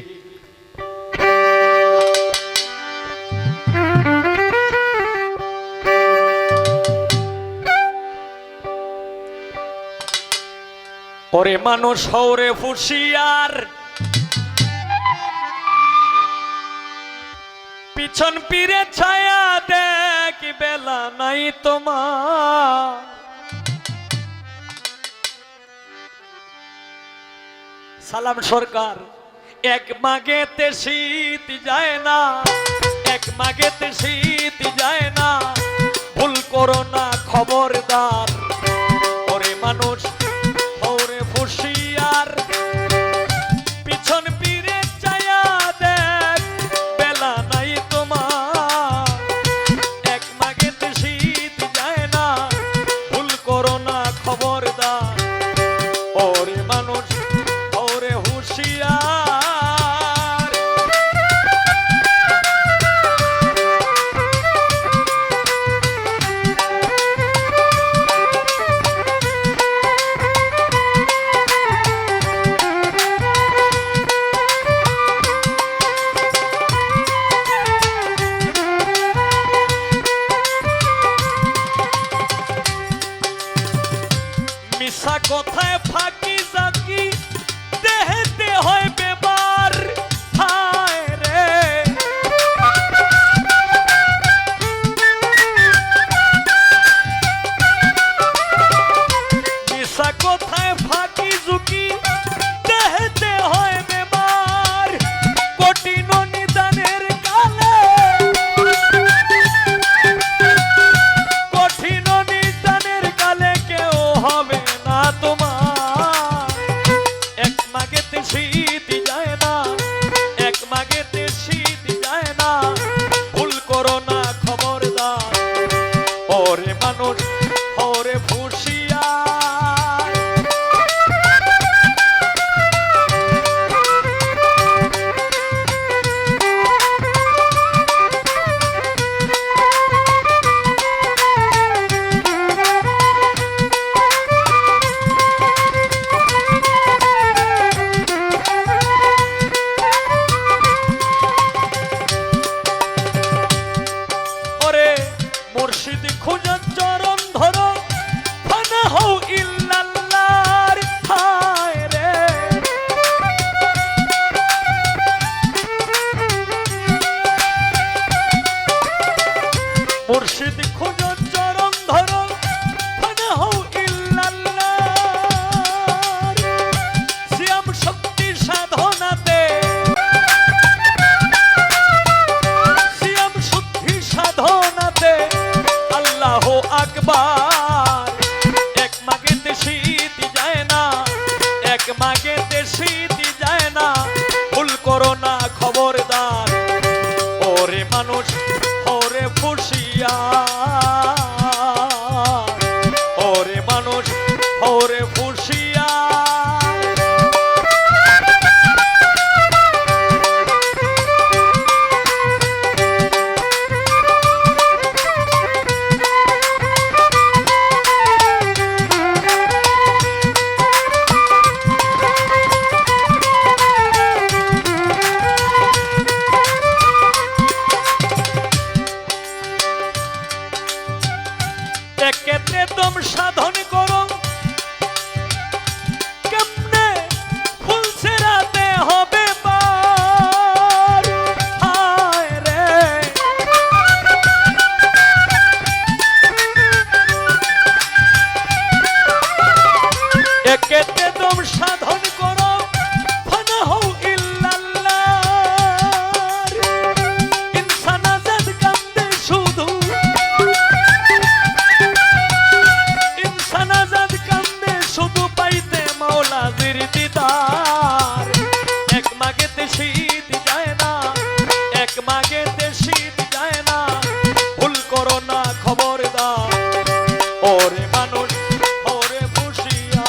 ওরে মানুষ হওরে ফুসিয়ার, পিছন পিরে ছায়া দেখ বেলা নাই তোমার। সালাম সরকার, এক মাগেতে শীত যায় না, এক মাগেতে শীত যায় না, ভুল করো না খবরদার। ওরে মানুষ হওরে ফুসিয়ার, পিছন পিরে ছায়া দেখ বেলা নাই তোমার। এক মাগেতে শীত যায় না, ভুল করো না খবরদার। ওরে মানুষ হওরে হুশিয়ার। মিশা কথায় ফাঁকি জাকি দেহেতে হয় বেবার, হায় রে। মিশা কথায় ফাঁকি ঝুঁকি দেহেতে হয় বেবার, কঠিন নিদানের কালে, কঠিন নিদানের কালে কেউ হবে না তোমার। এক মাগেতে শীত যায় না, এক মাগেতে শীত যায় না, ভুল করো না খবরদার। ওরে মানুষ ওরে ফুসিয়ার। করো না খবরদার, ওরে মানুষ ওরে ফুসিয়া, ওরে মানুষ ওরে ফুসিয়া। একেতে দম সাধন করো, কেমনে ফুল ছেড়াতে হবে পার, হায় রে। একেতে দম সাধন করো, ফানা হও ইল্লাল্লাহ, ইনসান আজাদ কান্দে শুধু, আজাদ কান্দে শুধু পাইতে মাওলাজির দিদার। এক মাগেতে শীত যায় না, এক মাগেতে শীত যায় না, ভুল করো না খবরদার, ওরে মানুষ ওরে ফুসিয়া,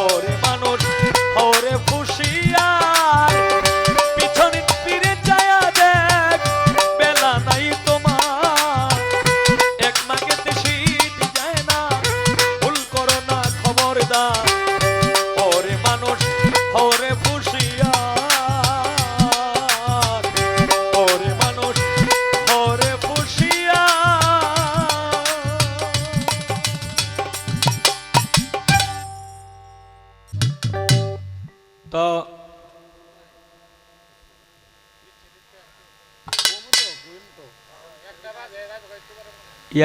ওরে মানুষ ওরে ফুসিয়া। পিছনে ফিরে যায় দেখ, বেলা নাই তোমার, এক মাগেতে শীত যায় না, ভুল করো না খবরদার, ওরে মানুষ ওরে ফুসিয়া, ওরে মানুষ ওরে ফুসিয়া। তো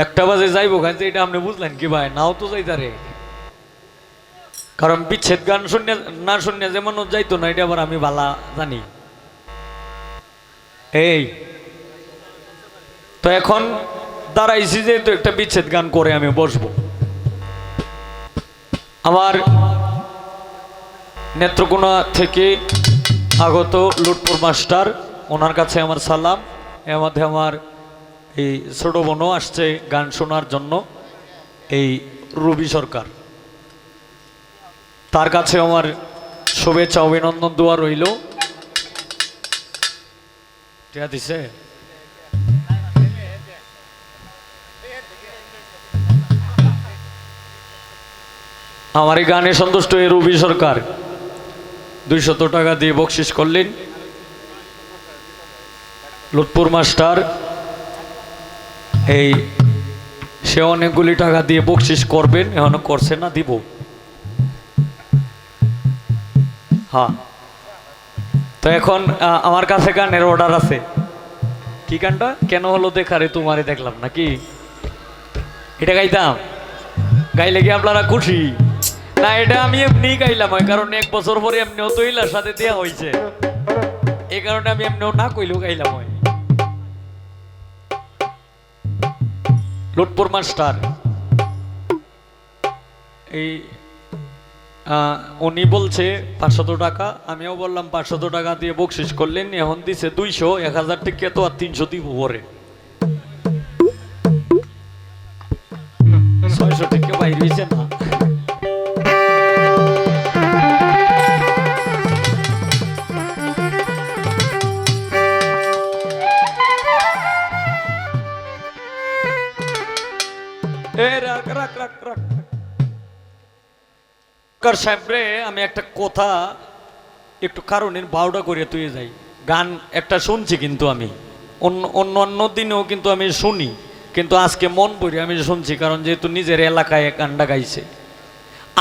একটা বাজে যাইবো খাইতে, এটা আপনি বুঝলেন কি ভাই? নাও তো যাইতারে, কারণ বিচ্ছেদ গান শুনে না শুনে যেমন যাইতো না, এটা আবার আমি ভালো জানি। এই তো এখন দাঁড়াইছি যে তো একটা বিচ্ছেদ গান করে আমি বসবো। আমার নেত্রকোনা থেকে আগত লুটপুর মাস্টার, ওনার কাছে আমার সালাম। এর মধ্যে আমার এই ছোট বোনও আসছে গান শোনার জন্য, এই রবি সরকার, তার কাছে আমার শুভেচ্ছা অভিনন্দন দোয়া রইল। ঠিক আছে, আমার এই গানে সন্তুষ্ট এই রবি সরকার 200 টাকা দিয়ে বকশিস করলেন। লুটপুর মাস্টার এই সে অনেকগুলি টাকা দিয়ে বকশিস করবেন, এখনো করছে না, দিব। হ্যাঁ, তো এখন আমার কাছে গানের অর্ডার আছে। কি গানটা কেন হলো দেখারে তোমারে দেখলাম নাকি? এটা গাইতাম, গাইলে কি আপনারা খুশি? না, এটা আমি এমনি গাইলাম, হয় কারণ 1 বছর পরে এমনিও তো ইলার সাথে দেওয়া হয়েছে, এই কারণে আমি এমনিও না কইলেও গাইলাম। হয় লুটপুর মাস্টার এই উনি বলছে 500 টাকা, আমিও বললাম 500 টাকা দিয়ে বকশিস করলেন, এখন দিছে 200, 1000 টাকা তো আর 300 দিব পরে, 600 টাকা বাইর হয়েছে না। সাহেবরে আমি একটা কথা একটু কারণের বাউডা করে তুই যাই। গান একটা শুনছি, কিন্তু আমি অন্য দিনেও কিন্তু আমি শুনি, কিন্তু আজকে মন পড়ে আমি শুনছি, কারণ যেহেতু নিজের এলাকায় গানটা গাইছে।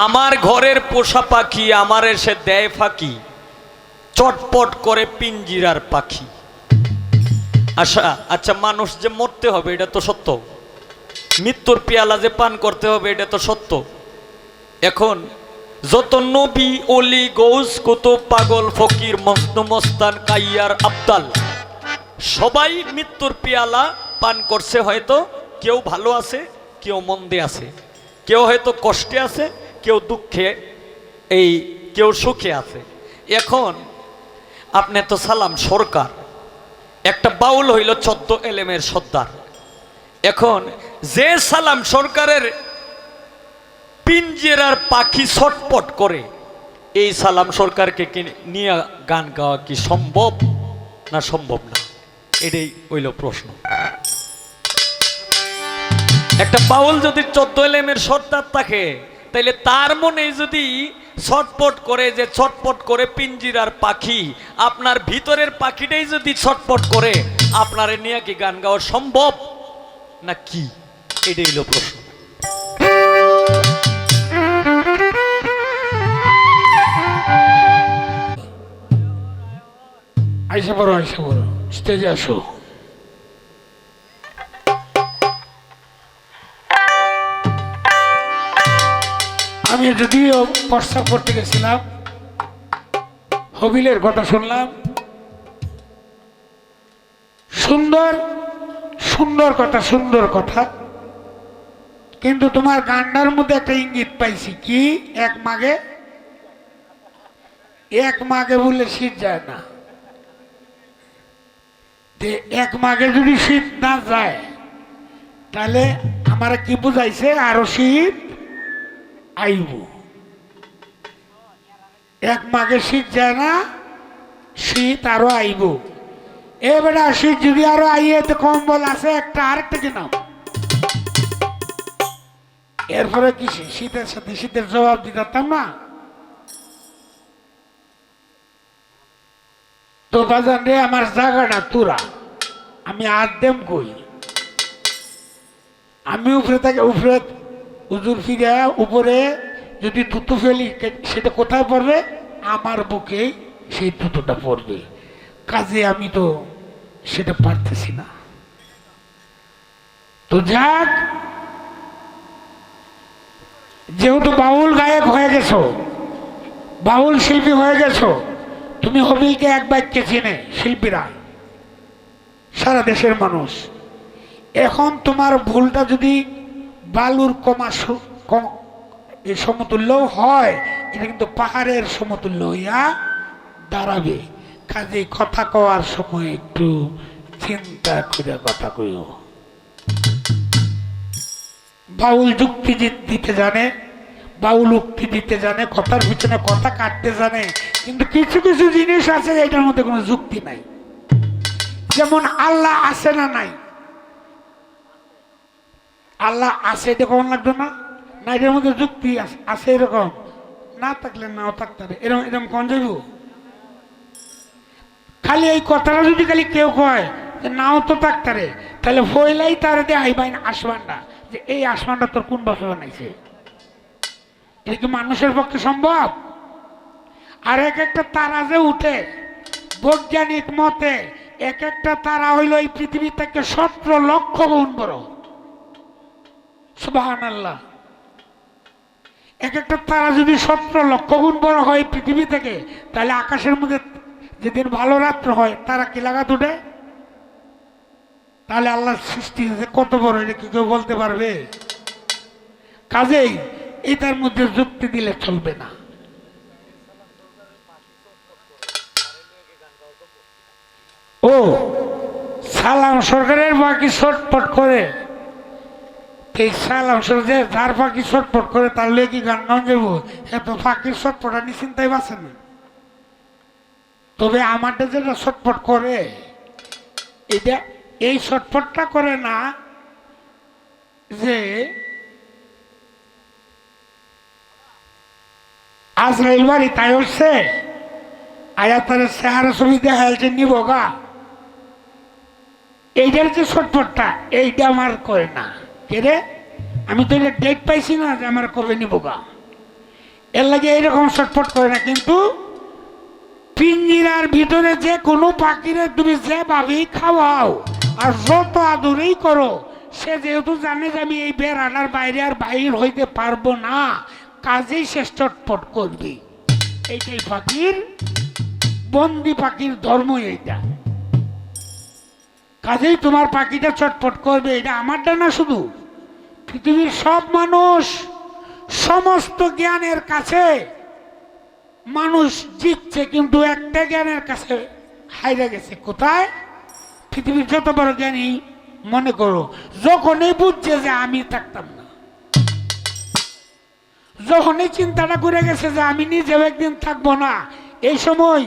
আমার ঘরের পোষা পাখি আমার এসে দেয় ফাঁকি, চটপট করে পিঞ্জিরার পাখি। আচ্ছা, মানুষ যে মরতে হবে এটা তো সত্য, মৃত্যুর পেয়ালা যে পান করতে হবে এটা তো সত্য। এখন যত নবী অলি গৌস কুতুব পাগল ফকির মজনু মস্তান কাইয়ার আবদাল সবাই মৃত্যুর পেয়ালা পান করছে। হয়তো কেউ ভালো আছে, কেউ মন্দে আছে, কেউ হয়তো কষ্টে আছে, কেউ দুঃখে, কেউ সুখে আছে। এখন আপনি তো সালাম সরকার, একটা বাউল হইল 14 এলেমের সর্দার। এখন যে সালাম সরকারের পিঞ্জেরার পাখি ছটপট করে, এই সালাম সরকারকে নিয়ে গান গাওয়া কি সম্ভব না সম্ভব না? এটাই হইল প্রশ্ন। একটা বাউল যদি 14 এলেমের সর্দার থাকে, তাইলে তার মনে যদি ছটপট করে, যে ছটপট করে পিঞ্জিরার পাখি, আপনার ভিতরের পাখিটাই যদি ছটপট করে, আপনারে নিয়ে কি গান গাওয়া সম্ভব না কি? এটাই হলো প্রশ্ন। আইসা বড় স্টেজে আসো। আমি যদিও প্রস্তাব করতে গেছিলাম, হবিলের কথা শুনলাম, সুন্দর সুন্দর কথা, সুন্দর কথা, কিন্তু তোমার গান্ডার মধ্যে একটা ইঙ্গিত পাইছি। কি? এক মাগে বলে শীত যায় না। এক মাগে যদি শীত না যায়, তাহলে আমার কি বুঝাইছে? আরো শীত আইব। এক মাগে শীত যায় না, শীত আরো আইব। এবারে শীত যদি আরো আইয়ে, তো কম্বল আছে একটা, আরেকটা কিনাও। এরপরে কি শীতের সাথে শীতের জবাব দিতাম না? তো বাজান রে, আমার জায়গাটা তুরা, আমি আর দেম কই? আমি উপরে থাকে, উপরে উজুর ফিরে উপরে যদি থুতু ফেলি, সেটা কোথায় পড়বে? আমার বুকে সেই থুতুটা পড়বে। কাজে আমি তো সেটা পারতেছি না। তো যাক, যেহেতু বাউল গায়ক হয়ে গেছো, বাউল শিল্পী হয়ে গেছো, তুমি হবিলকে এক বাক্যে চিনে শিল্পীরা, সারা দেশের মানুষ। এখন তোমার ভুলটা যদি বালুর সমতুল্য হয়, এটা কিন্তু পাহাড়ের সমতুল্য হইয়া দাঁড়াবে। কাজে কথা কওয়ার সময় একটু চিন্তা করে কথা কইও। বাউল যুক্তি দিতে জানে, বাউল উক্তি দিতে জানে, কথার পিছনে কথা কাটতে জানে, কিন্তু কিছু কিছু জিনিস আছে এটার মধ্যে কোনো যুক্তি নাই। যেমন আল্লাহ আছে না নাই? আল্লাহ আছে এটা কখন লাগবে না? না, এটার মধ্যে যুক্তি আছে, এরকম না থাকলে নাও থাকতে হবে, এরকম এরকম কোন যাইব? খালি এই কথাটা যদি খালি কেউ কয় নাও তো থাকতারে, তাহলে ফইলাই তার আইবাইন আসমানটা, যে এই আসমানটা তোর কোন ভাবে বানাইছে? এটা কি মানুষের পক্ষে সম্ভব? আর এক একটা তারা যে উঠে, বৈজ্ঞানিক মতে এক একটা তারা হইল এই পৃথিবী থেকে 17 লক্ষ গুণ বড়। সুবহানাল্লাহ। এক একটা তারা যদি 17 লক্ষ গুণ বড় হয় পৃথিবী থেকে, তাহলে আকাশের মধ্যে যেদিন ভালো রাত্র হয়, তারা কি লাগাত উঠে? তাহলে আল্লাহর সৃষ্টি কত বড়, এটা কি কেউ বলতে পারবে? কাজেই এটার মধ্যে যুক্তি দিলে চলবে না। ও সালাম সরকারের বাকি ছটপট করে, এই সালাম সরকার যার ফাঁকি ছটপট করে, তার লেগে কি গান গান যাবো? এত ফাঁকির ছটপট আনি চিন্তাই বাঁচে না। তবে আমাদের যেটা ছটপট করে, এটা এই ছটপটটা করে না যে আজরাইল বাড়ি তাই হচ্ছে আয়াতের চেহারা ছবি দেখা যাচ্ছে নিব গা, এইটার যে ছটপটটা, এইটা আমার করে না। কে? আমি তো এটা ডেট পাইছি না যে আমার কবে নিব গা, এর লাগে এইরকম ছটপট করে না। কিন্তু পিঞ্জিরার ভিতরে যে কোনো পাখিরে তুমি যেভাবেই খাওয়াও আর যত আদরেই করো, সে যেহেতু জানে যে আমি এই বেড়াটার বাইরে আর বাইর হইতে পারবো না, কাজেই সে চটপট করবে। এইটাই পাখির, বন্দি পাখির ধর্ম এইটা। কাজেই তোমার পাখিটা চটপট করবে। এটা আমারটা না, শুধু পৃথিবীর সব মানুষ সমস্ত জ্ঞানের কাছে মানুষ জিতছে কিন্তু একটা জ্ঞানের কাছে হাইরা গেছে। কোথায়? পৃথিবীর যত বড় জ্ঞানী মনে করো, যখনই বুঝছে যে আমি থাকতাম না, যখনই চিন্তাটা করে গেছে যে আমি নিজেও একদিন থাকবো না, এই সময়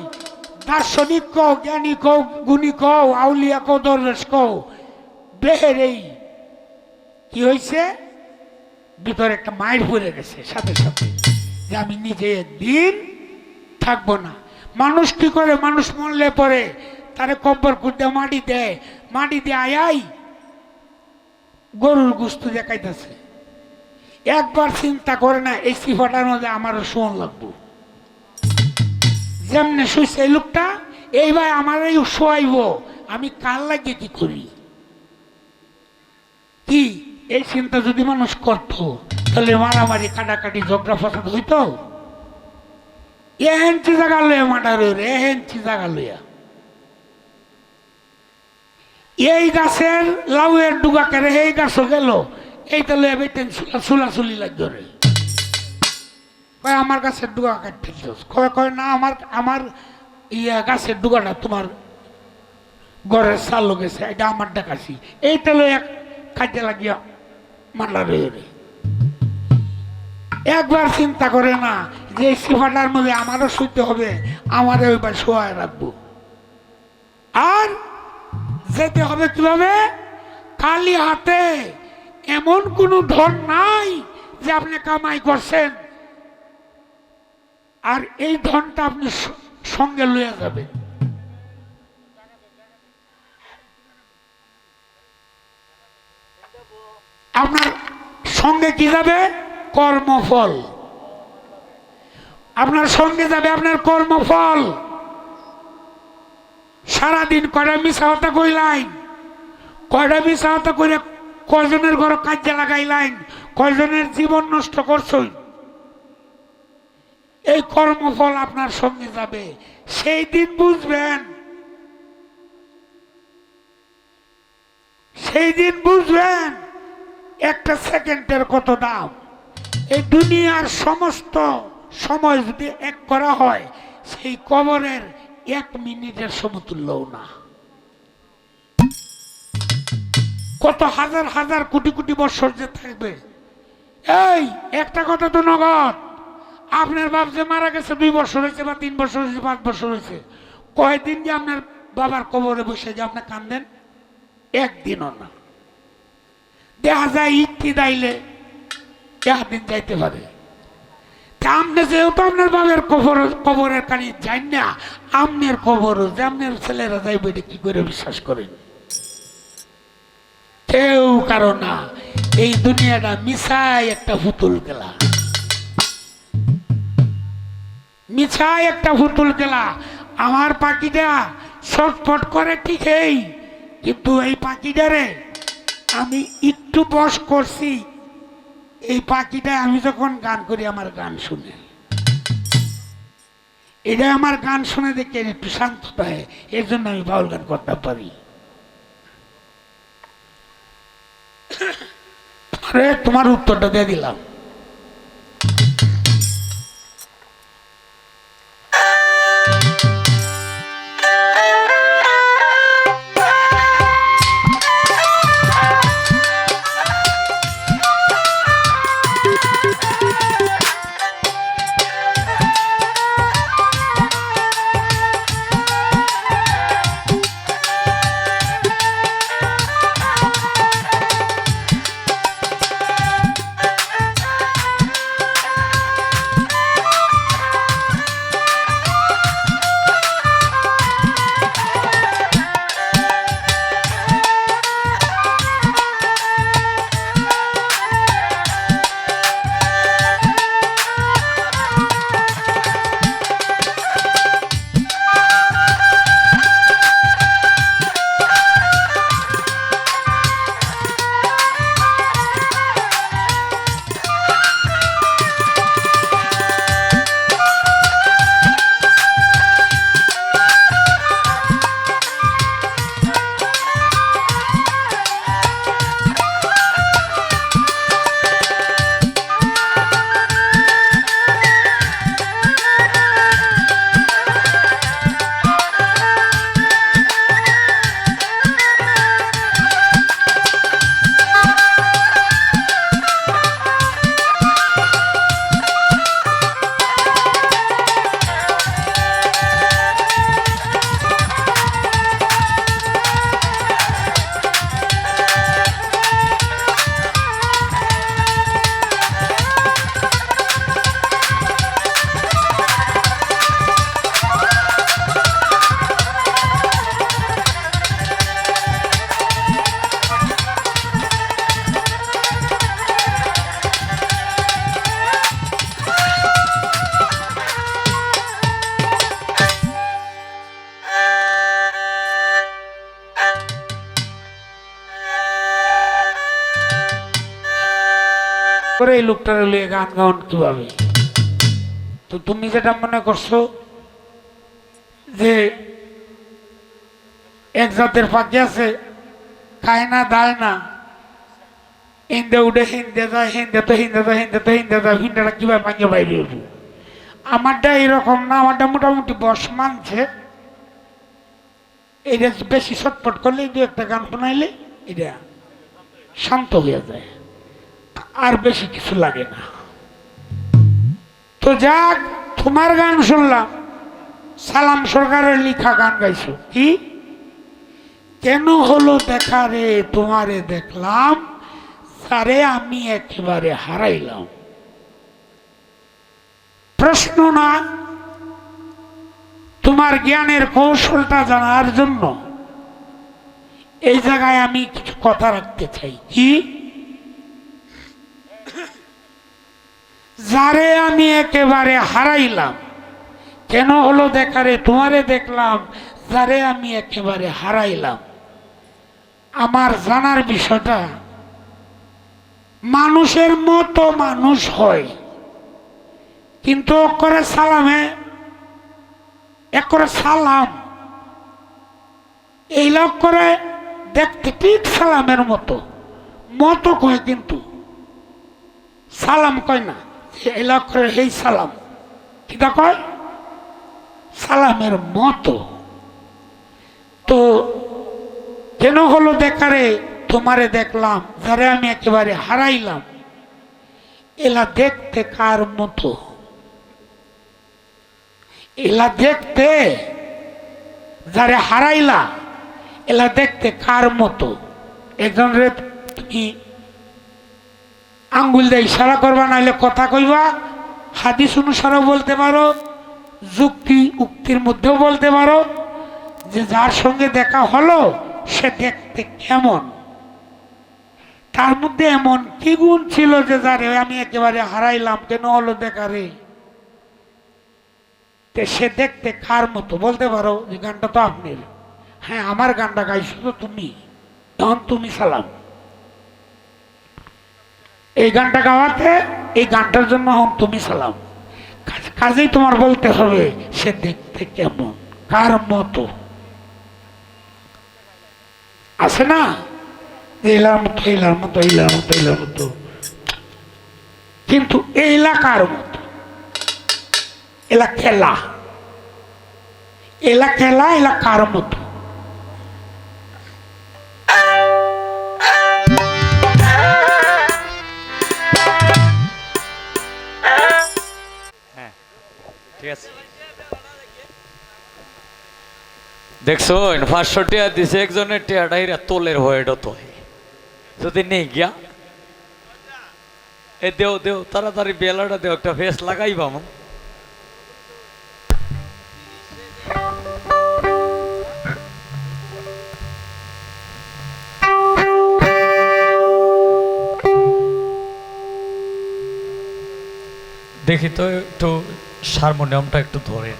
দার্শনিক কও, জ্ঞানী কও, গুণী কও, আউলিয়া কও, দরবেশ কও, বেহেরেই কি হয়েছে, ভিতরে একটা মাইর পড়ে গেছে সাথে সাথে যে আমি নিজে একদিন থাকবো না। মানুষ কি করে? মানুষ মরলে পরে তারে কব্বর খুঁড়তে মাটি দেয়, মাটি দিয়ে আয়াই গরুর গুস্তু দেখাইতেছে। একবার চিন্তা করে না এই সিফাটার মধ্যে আমারও শোন লাগবো, যেমনি শুইছে এই লোকটা, এইবার আমার এই শোয়াইব, আমি কার লাগিয়ে কি করি? কি এই চিন্তা যদি মানুষ করত, তাহলে মারামারি, কাটাকাটি, ঝগড়া ফসাদ হইতো? এহেনচি জায়গা লইয়া মার্ডার হইরে, এহেনচি জায়গা লইয়া। এই গাছের লাউয়ের ডুগা কেড়ে এই গাছও গেল, এইটা লইয়া বেতেন চুলাচুলি লাগবে রে। কয় আমার গাছের ডুগা কাটতে কয় কয় না, আমার ইয়া গাছের ডুগাটা তোমার ঘরের চালু গেছে, এটা আমার ডাকাছি, এইটা লইয়া কাজে লাগিয়া মারলা রে। একবার চিন্তা করে না যে এই সিফাটার মধ্যে আমারও শুইতে হবে, আমারও ওইবার শোয়ায় রাখবো। আর যেতে হবে কিভাবে? খালি হাতে। এমন কোনো ধন নাই যে আপনি কামাই করছেন আর এই ধনটা আপনি সঙ্গে লইয়া যাবেন। আপনার সঙ্গে কি যাবে? কর্মফল। আপনার সঙ্গে যাবে আপনার কর্মফল। সারাদিন কয়টা মিছা কথা কইলাইন, কয়টা মিছা কথা কইলে কয়জনের ঘর কাজে লাগাইলাইন, কয়জনের জীবন নষ্ট করছই, এই কর্মফল আপনার সঙ্গে যাবে। সেই দিন বুঝবেন, সেই দিন বুঝবেন একটা সেকেন্ডের কত দাম। এই দুনিয়ার সমস্ত সময় যদি এক করা হয়, সেই কবরের 1 মিনিটের সমতুল্যও না। কত হাজার হাজার কোটি কোটি বছর যে থাকবে। এই একটা কথা তো নগদ, আপনার বাপ যে মারা গেছে 2 বছর হয়েছে বা 3 বছর হয়েছে, 5 বছর হয়েছে, কয়দিন যে আপনার বাবার কবরে বসে যে আপনি কান্দেন? একদিনও না। দেখা যায় ইতি দাইলে একদিন যাইতে পারে। আপনি যেহেতু আপনার বাবার কবরের কানি যাই না, আপনার কবরও যে আপনার ছেলেরা যাইবে, এটা কি করে বিশ্বাস করেন? কেউ কারো না। এই দুনিয়াটা মিছাই একটা পুতুল খেলা, মিছাই একটা পুতুল খেলা। আমার পাখিটা ছটফট করে ঠিকই, কিন্তু এই পাখিটারে আমি একটু বশ করছি। এই পাখিটা আমি যখন গান করি, আমার গান শুনে, এটা আমার গান শুনে দেখে একটু শান্ত হয়, এর জন্য আমি বাউল গান করতে পারি। তোমার উত্তরটা দিয়ে দিলাম। করে এই লোকটারে লিয়ে গান গাউন কিভাবে? তো তুমি যেটা মনে করছো যে এক জাতের পাখি আছে, খায় না দায় না, হিন্দে উঠে হিন্দে যায়, হিন্দে তো হিন্দে যায়, হিন্দে তো হিন্দে যায়, হিন্দাটা কিভাবে ভাঙে বাইরে উঠবো? আমারটা এরকম না, আমারটা মোটামুটি বস মানছে। এটা বেশি ছটফট করলে দু একটা গান শোনাইলে এটা শান্ত হয়ে যায়, আর বেশি কিছু লাগে না। তো যাক, তোমার গান শুনলাম, সালাম সরকারের লিখা গান গাইছো। কি কেন হলো দেখা রে তোমারে দেখলাম, সারে আমি একেবারে হারাইলাম। প্রশ্ন না, তোমার জ্ঞানের কৌশলটা জানার জন্য এই জায়গায় আমি কিছু কথা রাখতে চাই। কি যারে আমি একেবারে হারাইলাম, কেন হলো দেখা রে তোমারে দেখলাম, যারে আমি একেবারে হারাইলাম। আমার জানার বিষয়টা, মানুষের মতো মানুষ হয়, কিন্তু করে সালামে এক করে সালাম এই লোক করে দেখতে ঠিক সালামের মতো, মতো কয় কিন্তু সালাম কয় না। এই লোক করে এই সালাম কিটা কয়, সালামের মতো। তো কেন হলো দেখারে তোমারে দেখলাম, যারে আমি একেবারে হারাইলাম, এলা দেখতে কার মতো? এলা দেখতে, যারে হারাইলা এলা দেখতে কার মতো? একজনের তুমি আঙ্গুল দিয়ে ইশারা করবা, নাইলে কথা কইবা, হাদিস অনুসারেও বলতে পারো, যুক্তি উক্তির মধ্যেও বলতে পারো, যে যার সঙ্গে দেখা হলো সে দেখতে কেমন, তার মধ্যে এমন কি গুণ ছিল যে যারে আমি একেবারে হারাইলাম, কেন হলো দেখা রে সে দেখতে কার মতো? বলতে পারো যে গানটা তো আপনার। হ্যাঁ, আমার গানটা গাইছো তো তুমি, তখন তুমি সালাম। এই গানটা গাওয়াতে, এই গানটার জন্য তুমি সালাম। কাজেই তোমার বলতে হবে সে দেখতে কেমন, কার মতো। আছে না এলার মতো, এলার মতো, এলার মতো, এলার মতো, কিন্তু এইলা কার মতো? এলা খেলা, এলা খেলা, এলা কার মতো? ঠিক আছে, দেখছো 500 টাকা দিছে একজনের, টিয়াটা তোলের হয়েটা তো যদি নেই গিয়া এ দেও দেও তাড়াতাড়ি বেলাটা দেও, একটা ফেস লাগাই বাম। দেখি তো একটু হারমোনিয়ামটা একটু ধরেন।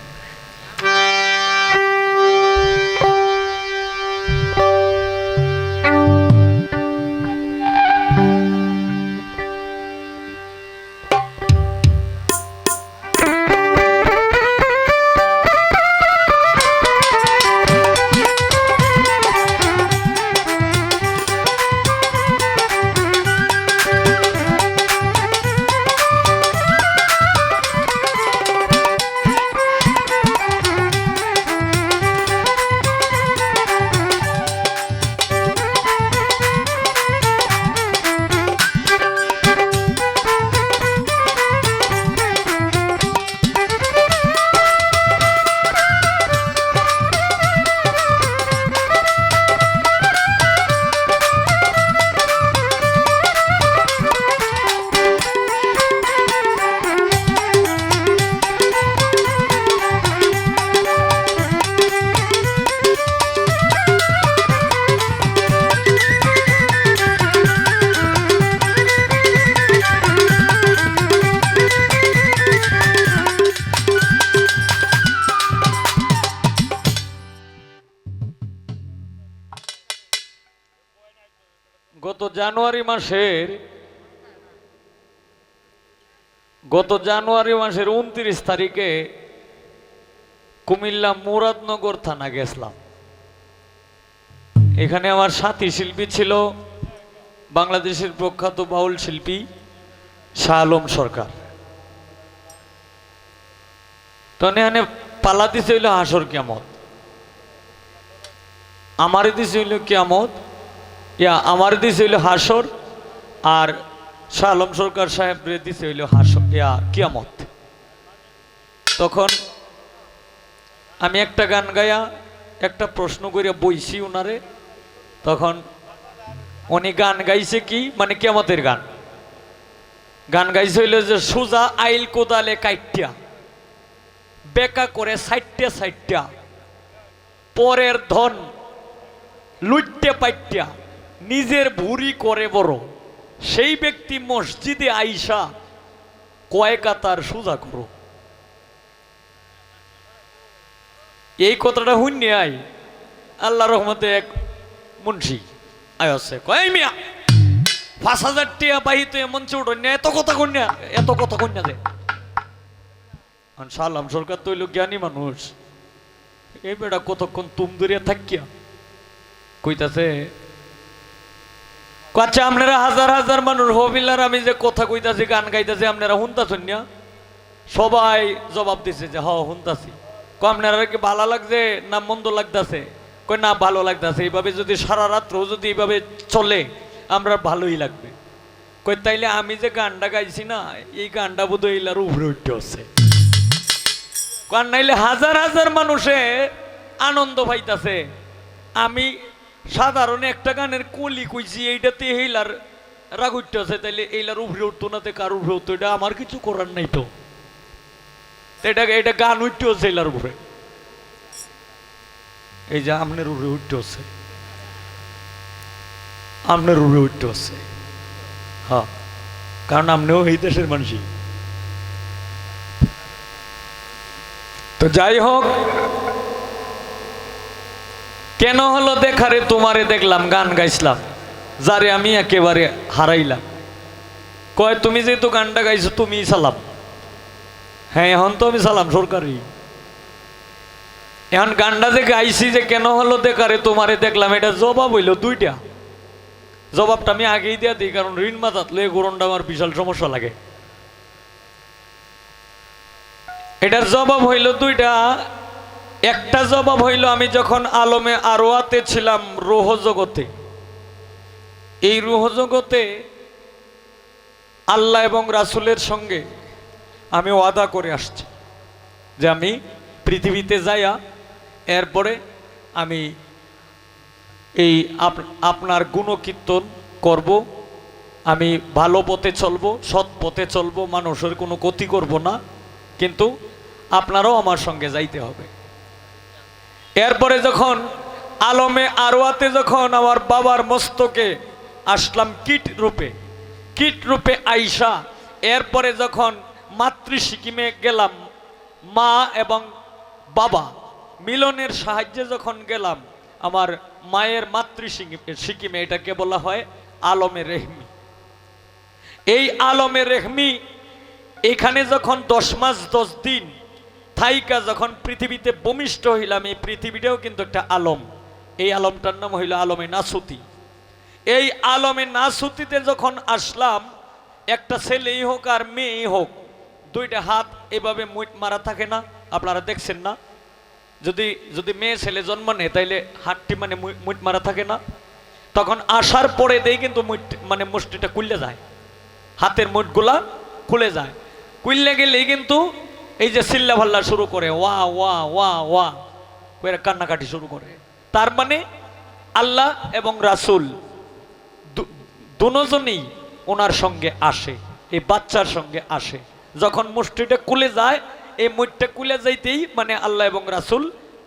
গত জানুয়ারি মাসের গত জানুয়ারি মাসের 29 তারিখে কুমিল্লা মুরাদনগর থানা গেছিলাম। এখানে আমার সাথী শিল্পী ছিল বাংলাদেশের প্রখ্যাত বাউল শিল্পী শাহ আলম সরকার। তখন এখানে পালা দিছে হইল হাসর কিয়ামত, আমার দিছে হইল কিয়ামত, আমার দিছে হইল হাসর, আর শাহ আলম সরকার সাহেব দিছে হইল হাসর কিয়ামত। তখন আমি একটা গান গায়া একটা প্রশ্ন করিয়া বইছি ওনারে। তখন উনি গান গাইছে কি, মানে কিয়ামতের গান গান গাইছে হইল যে সুজা আইল কোদালে কাইটিয়া বেকা করে সাইটটা সাইটটা পরের ধন লুটতে পাইটিয়া নিজের ভুরি করে বড়, সেই ব্যক্তি মসজিদে আইসা কয় কাতার সুজা করো। এই কথাটা শুনি আই আল্লাহ রহমতে এক মুন্সি আয়সে কয় মিয়া ৫,০০০ টাকা বাহিত এমন চোট এত কথা কন্যা, এত কথা কন্যা যে সালাম সরকার তো হইল জ্ঞানী মানুষ। এই বেটা কতক্ষণ তুম দূরিয়া থাকিয়া কইতাছে, আচ্ছা আপনারা হাজার হাজার মানুষ হবিলার আমি যে কথা কইতাছি গান গাইতাছি আপনারা শুনতাছেন না? সবাই জবাব দিছে যে হ শুনতাছি। আপনারা কি ভালো লাগছে না মন্দ লাগতেছে? কই না ভালো লাগতেছে, এইভাবে যদি সারা রাত্র যদি এইভাবে চলে আমরা ভালোই লাগবে। কই তাইলে আমি যে গানটা গাইছি না এই গানটা বোধ হয় এইলার উপরে উঠতে হচ্ছে, কারণ নাইলে হাজার হাজার মানুষে আনন্দ পাইতাছে। আমি সাধারণ একটা গানের কলি কইছি এইটাতে এইলার রাগ উঠতে আছে, তাইলে এইলার উপরে উঠতো না, কার উপরে উঠতো? এটা আমার কিছু করার নাই তো, এটা গান উঠতে হচ্ছে এইলার উপরে। এই যে আমনের উপরে উঠতে হচ্ছে, আমনের উপরে উঠতে হচ্ছে। হ্যাঁ, কারণ আমনেও এই দেশের মানুষই। তো যাই হোক, কেন হলো দেখারে তোমারে দেখলাম গান গাইছিলাম যারে আমি একেবারে হারাইলাম। কয় তুমি যেহেতু গানটা গাইছো তুমি সালাম। হ্যাঁ এখন তো আমি সালাম সরকারি। এখন গানটা যে গাইছি যে কেন হলো দেখারে তোমারে দেখলাম, এটা জবাব হইল দুইটা। জবাবটা আমি আগেই দিয়া দিই, কারণ ঋণ মাথাত লয়ে গরমটা আমার বিশাল সমস্যা লাগে। এটার জবাব হইল দুইটা। একটা জবাব হইল আমি যখন আলমে আরওয়াতে ছিলাম রুহ জগতে, এই রুহ জগতে আল্লাহ এবং রাসূলের সঙ্গে আমি ওয়াদা করে আসছি যে আমি পৃথিবীতে যাইয়া এরপরে আমি এই আপনার গুণকীর্তন করব, আমি ভালো পথে চলবো, সৎ পথে চলবো, মানুষের কোনো ক্ষতি করব না, কিন্তু আপনারাও আমার সঙ্গে যাইতে হবে। এরপরে যখন আলমে আরওয়াতে যখন আমার বাবার মস্তকে আসলাম কীট রূপে আইসা, এরপরে যখন মাতৃ সিকিমে গেলাম, মা এবং বাবা মিলনের সাহায্যে যখন গেলাম আমার মায়ের মাতৃ সিকিমে, এটাকে বলা হয় আলমে রেহমি। এই আলমে রেহমি এখানে যখন 10 মাস 10 দিন থাইকা যখন পৃথিবীতে ভূমিষ্ঠ হইলাম, এই পৃথিবীটাও কিন্তু একটা আলম। এই আলমটার নাম হইল আলমে নাসুতি। এই আলমে নাসুতিতে যখন আসলাম, একটা ছেলেই হোক আর মেয়েই হোক, দুইটা হাত এভাবে মুট মারা থাকে না, আপনারা দেখছেন না? যদি মেয়ে ছেলে জন্ম নেয় তাইলে হাতটি মানে মুট মারা থাকে না? তখন আসার পরে দেই কিন্তু মানে মুষ্টিটা খুলে যায়, হাতের মুঠগুলা খুলে যায়। খুললে গেলেই কিন্তু এই যে চিল্লা ভাল্লা শুরু করে, ওয়া ওয়া ওয়া ওয়া করে কান্নাকাটি শুরু করে। তার মানে আল্লাহ এবং রাসূল দুজনেই ওনার সঙ্গে আসে, এই বাচ্চার সঙ্গে আসে। যখন মুষ্টিটা খুলে যায়, এই মুঠটা খুলে যাইতেই মানে আল্লাহ এবং রাসূল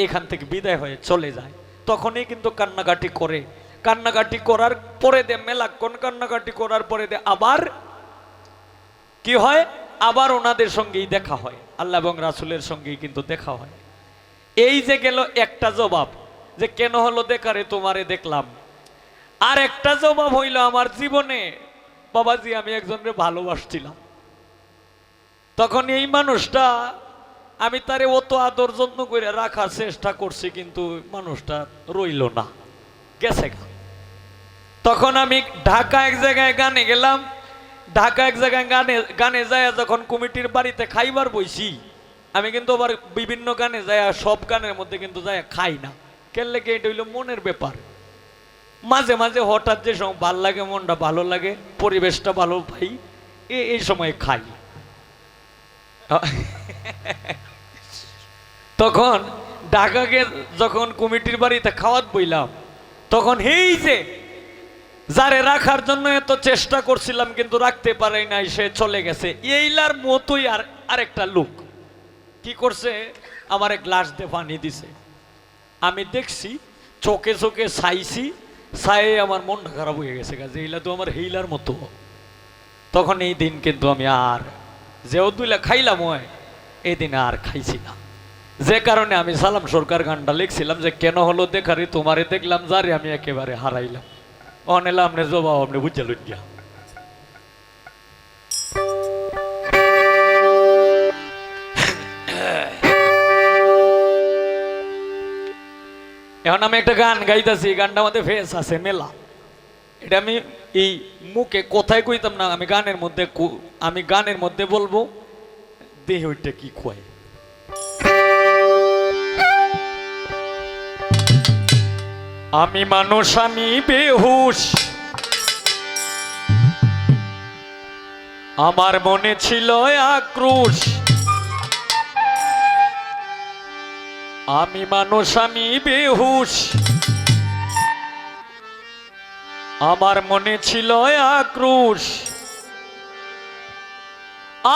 এখান থেকে বিদায় হয়ে চলে যায়। তখনই কিন্তু কান্নাকাটি করে। কান্নাকাটি করার পরে দে মেলাক্ষণ কান্নাকাটি করার পরে দে আবার কি হয়, আবার ওনাদের সঙ্গেই দেখা হয়, আল্লাহ এবং রাসূলের সঙ্গেই কিন্তু দেখা হয়। এই যে গেল একটা জবাব যে কেন হলো দেখারে তোমারে দেখলাম। আর একটা জবাব হইল আমার জীবনে বাবাজি আমি একজনকে ভালোবাসছিলাম, তখন এই মানুষটা, আমি তারে অত আদর যত্ন করে রাখার চেষ্টা করছি, কিন্তু মানুষটা রইল না, গেছে গা। তখন আমি ঢাকা এক জায়গায় গানে গেলাম। ঢাকা এক জায়গায় গানে যায় যখন কমিটির বাড়িতে খাইবার বইছি, আমি কিন্তু আবার বিভিন্ন গানে যায়, সব গানের মধ্যে কিন্তু যায় খাই না। কেনলে কি, এটা হইল মনের ব্যাপার। মাঝে মাঝে হঠাৎ যে সময় ভাল লাগে, মনটা ভালো লাগে, পরিবেশটা ভালো পাই, এই সময় খাই। তখন ঢাকাকে যখন কমিটির বাড়িতে খাওয়াত বইলাম, তখন এই যে যারে রাখার জন্য এত চেষ্টা করছিলাম কিন্তু রাখতে পারে নাই, সে চলে গেছে। এইলার মতোই আরেকটা লোক কি করছে, আমার এক গ্লাস দিয়ে পানি দিছে। আমি দেখছি, চোখে চোখে চাইছি, চাই আমার মনটা খারাপ হয়ে গেছে, কাজে এইলা তো আমার হেইলার মতো। তখন এই দিন কিন্তু আমি আর যেও দুইলা খাইলাম হয়, এই দিন আর খাইছি না। যে কারণে আমি সালাম সরকার গানটা লিখছিলাম যে, কেন হলো দেখারি তোমারে দেখলাম যারে আমি একেবারে হারাইলাম। অনেলা আপনি জবাব আপনি বুঝে লইয়া। এখন আমি একটা গান গাইতেছি, গানটা আমাদের ফেস আছে মেলা। এটা আমি এই মুখে কোথায় কইতাম না, আমি গানের মধ্যে বলবো, দেহ ওইটা কি খুয়ায়। আমি মানুষ, আমি বেহুশ, আমার মনে ছিল আক্রোশ। আমি মানুষ, আমি বেহুশ, আমার মনে ছিল আক্রোশ।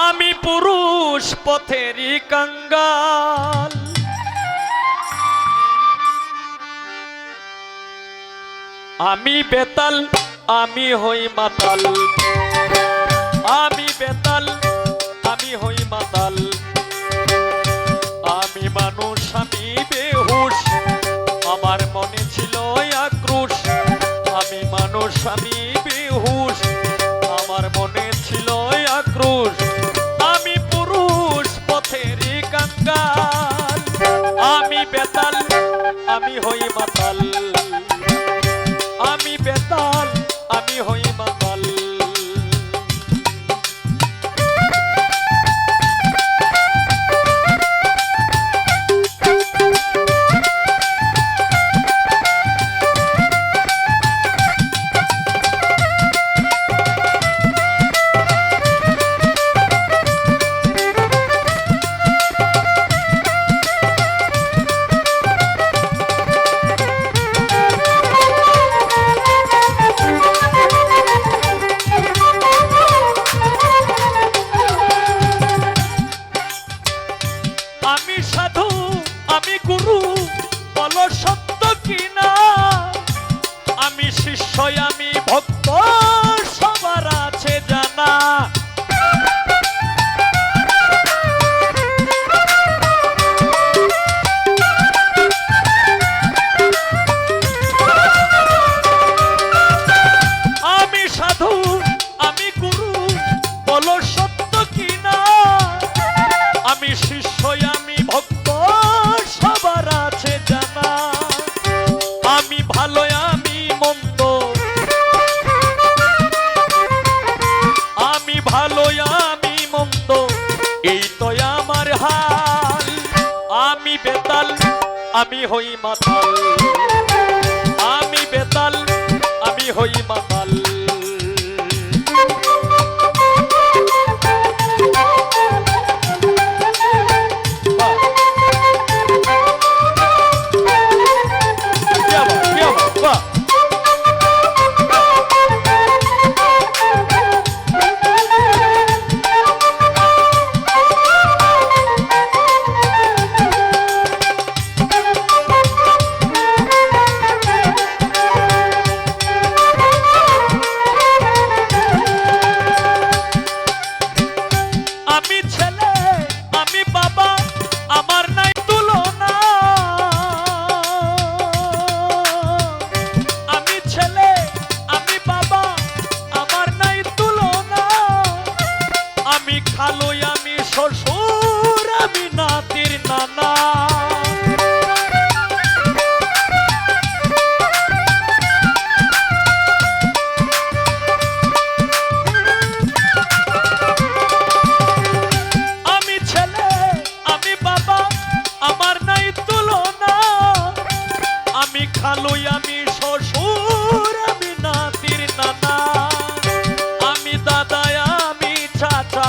আমি পুরুষ পথেরই কাঙ্গাল, আমি বেতাল, আমি হই মাতাল। আমি বেতাল, আমি হই মাতাল। আমি মানুষ, আমি বেহুশ, আমার মনে ছিল আক্রোশ। আমি মানুষ, আমি বেহুশ, আমার মনে ছিল আক্রোশ। আমি পুরুষ পথেরই কাঙ্গাল, আমি বেতাল, আমি হই মাতাল। আমি বেতাল, আমি হই মাতাল। আমি সাধু, আমি গুরু, বলো সত্য কিনা। আমি শিষ্য, আমি ভক্ত, সবার আছে জানা। আমি সাধু, আমি গুরু, বলো সত্য কিনা। আমি শিষ্য, আমি ভক্ত, সবার আছে জানা। আমি ভালো, আমি মন্দ, আমি ভালো, আমি মন্দ, এই তো আমার হাল। আমি বেতাল, আমি হই মাতাল। আমি বেতাল, আমি হই মাতাল। খালুই আমি শ্বশুর আমি নাতির নানা আমি দাদা আমি চাচা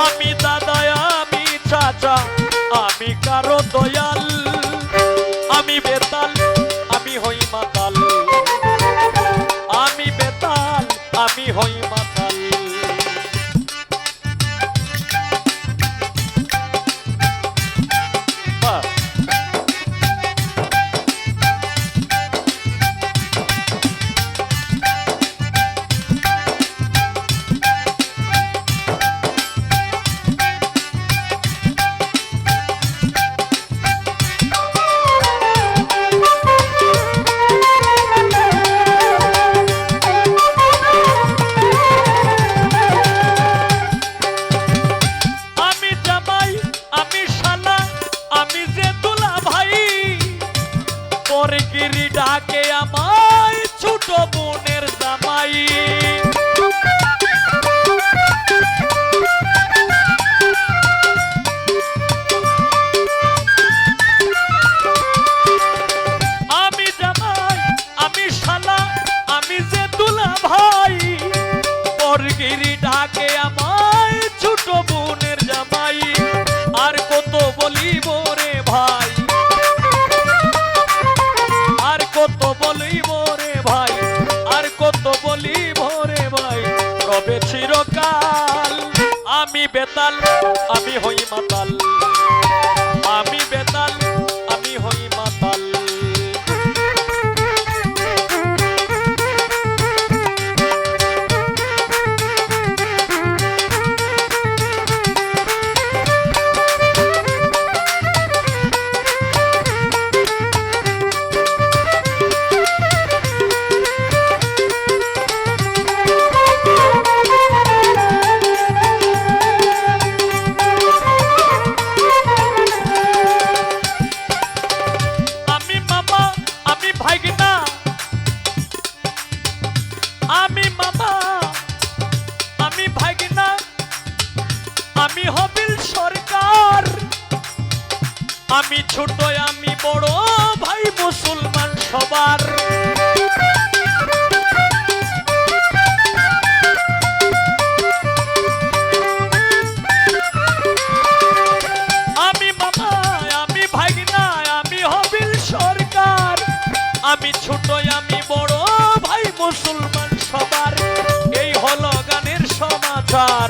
আমি দাদা আমি চাচা আমি কারো দয়াল আমি বেতাল আমি হই মাতাল আমি বেতাল আমি হই মাতাল বাহ গিরি ডাকে আমায় ছোট বোনের জামাই আমি জামাই আমি শালা আমি যে দুলা ভাই পরগিরি ডাকে আমায় ছোট বোনের জামাই আর কত বলিব রে ভাই কত বলিব রে ভাই আর কত বলিব রে ভাই রবে চিরকাল আমি বেতাল আমি হই মাতাল আমি বেতাল আমি হই মাতাল আমি হবিল সরকার আমি ছোট আমি বড় ভাই মুসলমান সবার আমি মামা আমি ভাগনা আমি হবিল সরকার আমি ছোট আমি বড় ভাই মুসলমান সবার এই হলো গানের সমাচার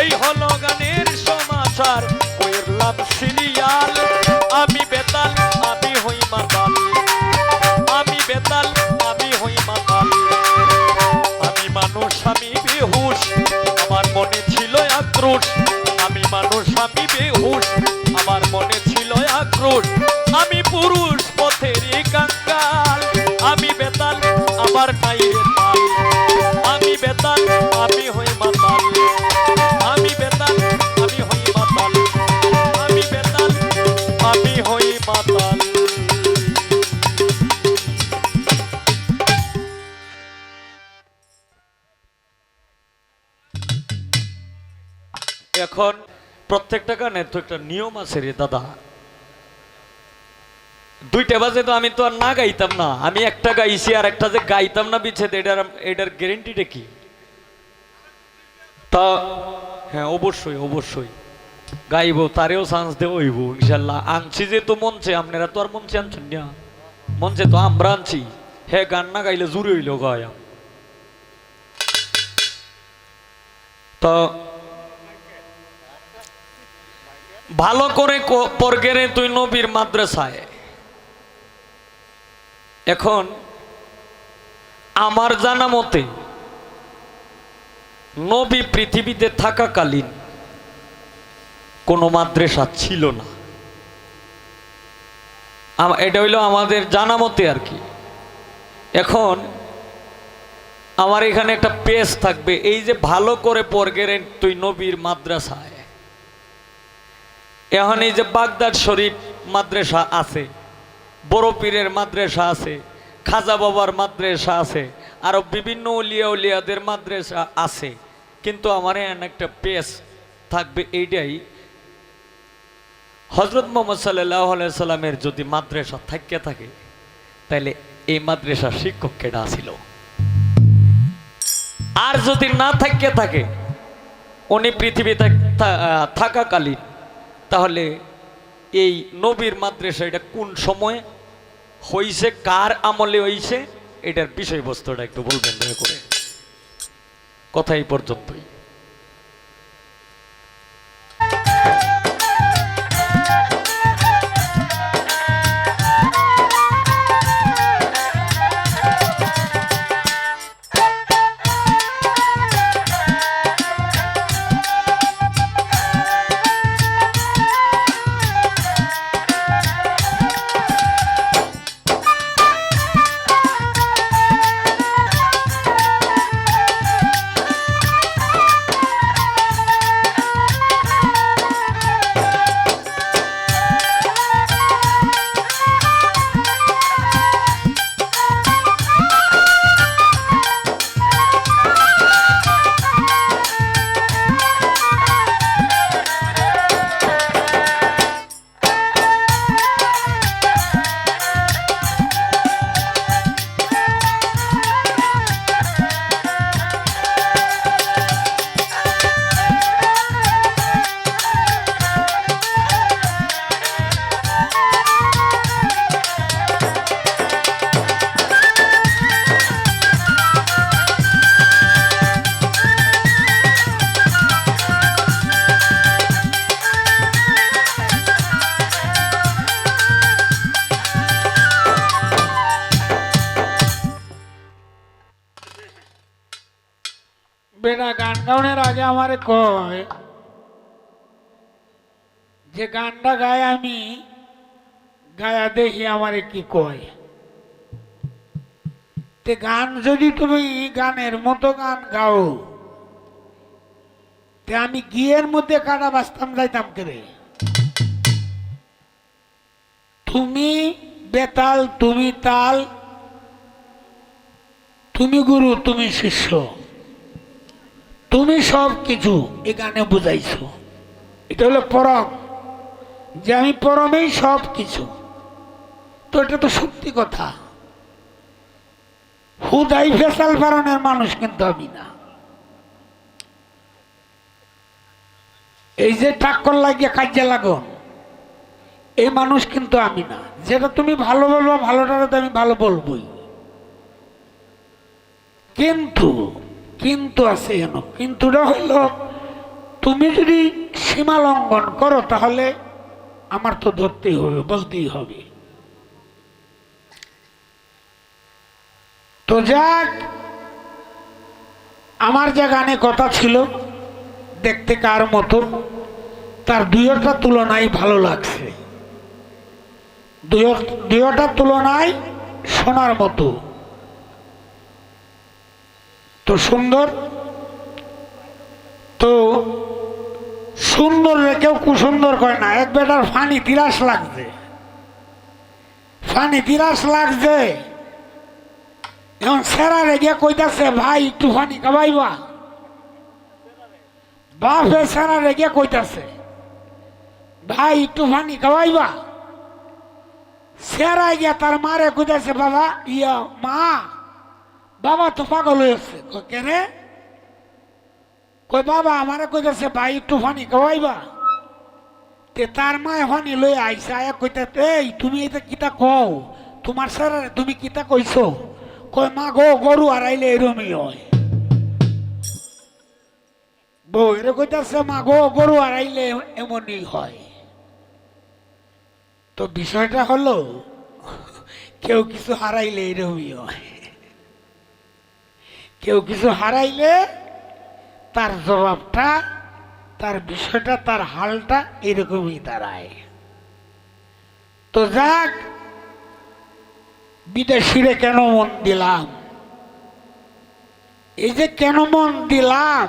এই হলো গানের সমাচার কইরলাম সিরিয়াল আমি বেতাল আমি হই মাতাল আমি বেতাল আমি হই মাতাল আমি মানুষ আমি বেহুশ আমার মনে ছিল আক্রোশ আমি মানুষ আমি বেহুশ আমার মনে ছিল আক্রোশ আমি পুরুষ পথের কাঙ্গাল আমি বেতাল আমার নাই বেতাল আমি বেতাল আমি হই মাতাল আমি বেতাল আমি হই মাতাল আমি বেতাল আমি হই মাতাল এখন প্রত্যেকটা গানের তো একটা নিয়ম আছে রে দাদা 2টা বাজে তো আমি তো আর না গাইতাম না আমি একটা গাইছি আর একটা যে গাইতাম না বিচ্ছেদ এটার গ্যারেন্টিটা কি তা হ্যাঁ অবশ্যই অবশ্যই গাইব তারেও চান্স দেব হইব ইনশাল্লাহ আনছি যে তো মঞ্চে আপনারা তো আর মঞ্চে আনছেন না মঞ্চে তো আমরা আনছি হ্যাঁ গান না গাইলে জুড়ে হইল গায়া তো ভালো করে পরগেরে তুই নবীর মাদ্রাসায় এখন আমার জানা মতে নবী পৃথিবীতে থাকাকালীন কোনো মাদ্রাসা ছিল না এটা হইলো আমাদের জানা মতে আর কি এখন আমার এখানে একটা পেজ থাকবে এই যে ভালো করে পরগেরে তুই নবীর মাদ্রাসায় এখন এই যে বাগদাদ শরীফ মাদ্রাসা আছে বড় পীরের মাদ্রাসা আছে খাজা বাবার মাদ্রাসা আছে আরো বিভিন্ন উলিয়া উলিয়াদের মাদ্রাসা আছে কিন্তু আমার এখানে একটা পেজ থাকবে এইটাই হজরত মোহাম্মদ সাল্লাল্লাহু আলাইহি সাল্লামের যদি মাদ্রাসা থাকিয়া থাকে তাহলে এই মাদ্রাসার শিক্ষক কেডা ছিল? আর যদি না থাকিয়া থাকে উনি পৃথিবীতে থাকাকালীন, তাহলে এই নবীর মাদ্রাসা এটা কোন সময় হইছে, কার আমলে হইছে, এটার বিষয়বস্তুটা একটু বলবেন দয়া করে। কথা এই পর্যন্তই। বেটা গান গাউনের আগে আমারে কয় যে গানটা গায়, আমি গায়া দেখি আমারে কি কয়। তে গান যদি তুমি গানের মতো গান গাও, তে আমি গিয়ের মধ্যে কাটা বাঁচতাম যাইতাম কেরে? তুমি বেতাল, তুমি তাল, তুমি গুরু, তুমি শিষ্য, তুমি সব কিছু এই গানে বুঝাইছো। এটা হলো পরম, যে আমি পরমেই সব কিছু। তো এটা তো সত্যি কথা। হুদাই ফেসাল পালনের মানুষ কিন্তু আমি না। এই যে টাক্কর লাগিয়ে কাজে লাগো, এই মানুষ কিন্তু আমি না। যেটা তুমি ভালো বলবো, ভালোটারে তো আমি ভালো বলবোই। কিন্তু কিন্তু আছে কেন? কিন্তুটা হইল, তুমি যদি সীমা লঙ্ঘন করো তাহলে আমার তো ধরতেই হবে, বলতেই হবে। তো যাক, আমার যে গানে কথা ছিল দেখতে কার মতো, তার দুইটা তুলনায় ভালো লাগছে, দুইটা তুলনায় শোনার মতো। তো সুন্দর, তো সুন্দর কেউ কুসুন্দর করে না। এক বেটার ফানি তিরাস লাগছে, ফানি তিরাস লাগছে। এখন সেরা রেগে কইতাছে, ভাই একটু ফানি খাবাইবা। বাপে সেরা রেগে কইতাছে, ভাই একটু ফানি খাবাইবা। সেরা গিয়া তার মারে কইতাছে, বাবা ইয়া মা, বাবা তো পাগল হয়েছে। কেনে? কই বাবা আমারে কইতাছে, ভাই একটু ফানি খাওয়াইবা। তে তার মায় ফানি লই আইসা, আয়া কইতাছে, এই তুমি এটা কিতা কও? তোমার স্যার তুমি কিতা কইছো? কই মা গো, গরু হারাইলে এরমই হয়। বউ এর কইতাছে, মা গো, গরু হারাইলে এমনই হয়। তো বিষয়টা হলো, কেউ কিছু হারাইলে এরমই হয়। কেউ কিছু হারাইলে তার জবাবটা, তার বিষয়টা, তার হালটা এরকমই দাঁড়ায়। তো যাক, বিদেশিরে কেন মন দিলাম? এই যে কেন মন দিলাম,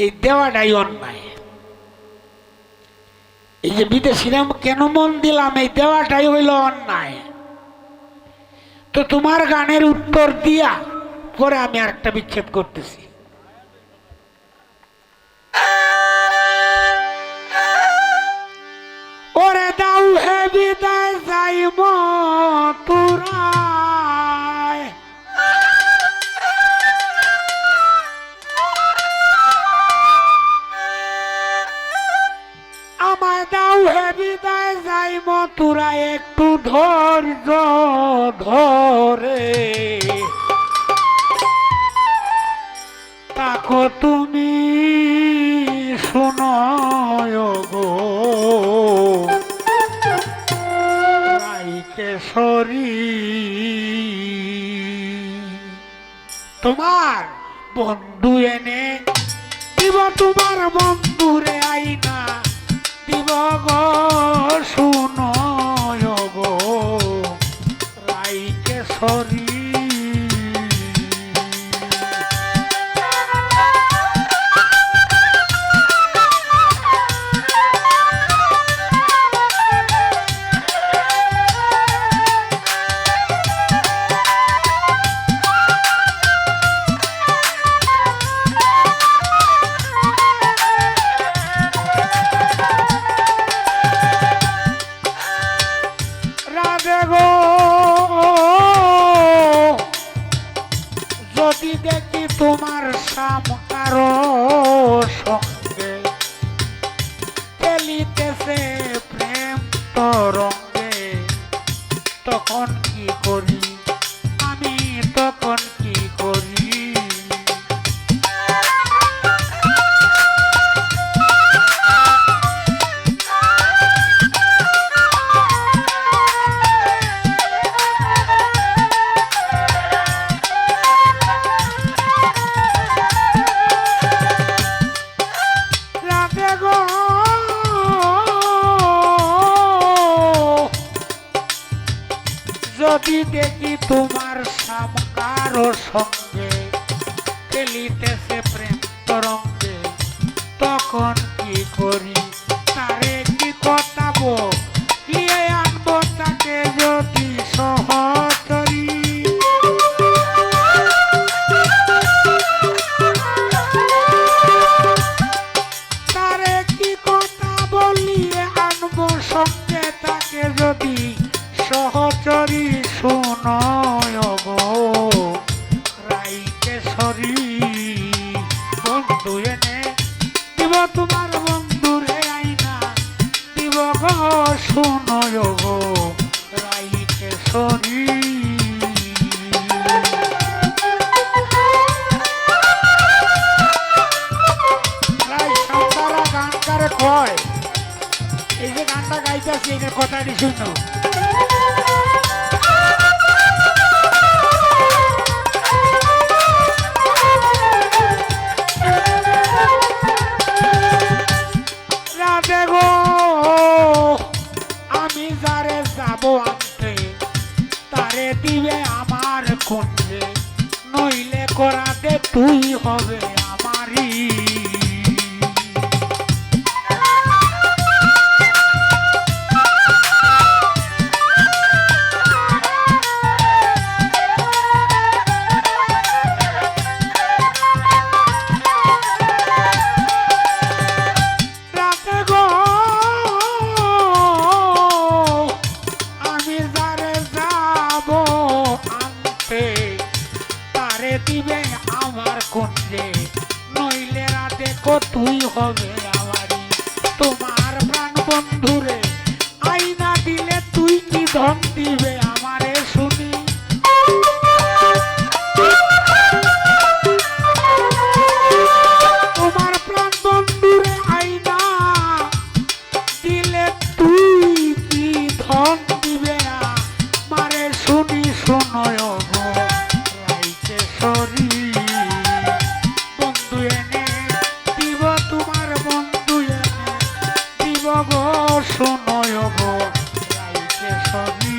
এই দেওয়াটাই অন্যায়। এই যে বিদেশিরা কেন মন দিলাম, এই দেওয়াটাই হইল অন্যায়। তো তোমার গানের উত্তর দিয়া পরে আমি আরেকটা বিচ্ছেদ করতেছি। তোরা একটু ধৈর্য ধরে তাকো তুমি শোনয় গো রাইকেশ্বরী তোমার বন্ধু এনে দিব তোমার বন্ধুরে আইনা দিব গো শুনয় গো রাইকেশ্বরী যদি দেখি তোমার সামকারো সঙ্গে খেলিতেছে প্রেম তরঙ্গে তখন কি করি আমি তখন কি করি যদি দেখি তোমার সামকারো সঙ্গে খেলিতেছে প্রেম তরঙ্গে তখন কি করি তারে কি কথাবো লিয়ে আনবো তাকে যদি সহচরী তারে কি কথা বলিয়ে আনবো সঙ্গে তাকে যদি সহচরী শোনয় গো রাইকেশ্বরী বন্ধু এনে দিব তোমার বন্ধুরে আইনা দিব গো শোনয় গো রাইকেশ্বরী রাই সন্তারা গান কারে কয় এই যে গানটা গাইতেছি এটার কথাটি শুনো আমি যারে যাব আনতে তারে দিবে আমার কুঞ্জে নইলে করাতে তুই হবে আমারই দিবে আমার কুঞ্জে নইলে রাতে তুই হবে আমারই তোমার প্রাণ বন্ধুরে আইনা দিলে তুই কি ধন দিবে আমারে শুনি তোমার প্রাণ বন্ধুরে আইনা দিলে তুই কি ধন দিবে আমারে শুনি শোনয় বন্ধু এনে দিব তোমার বন্ধু এনে দিব গো শোনয় গো রাইকেশ্বরী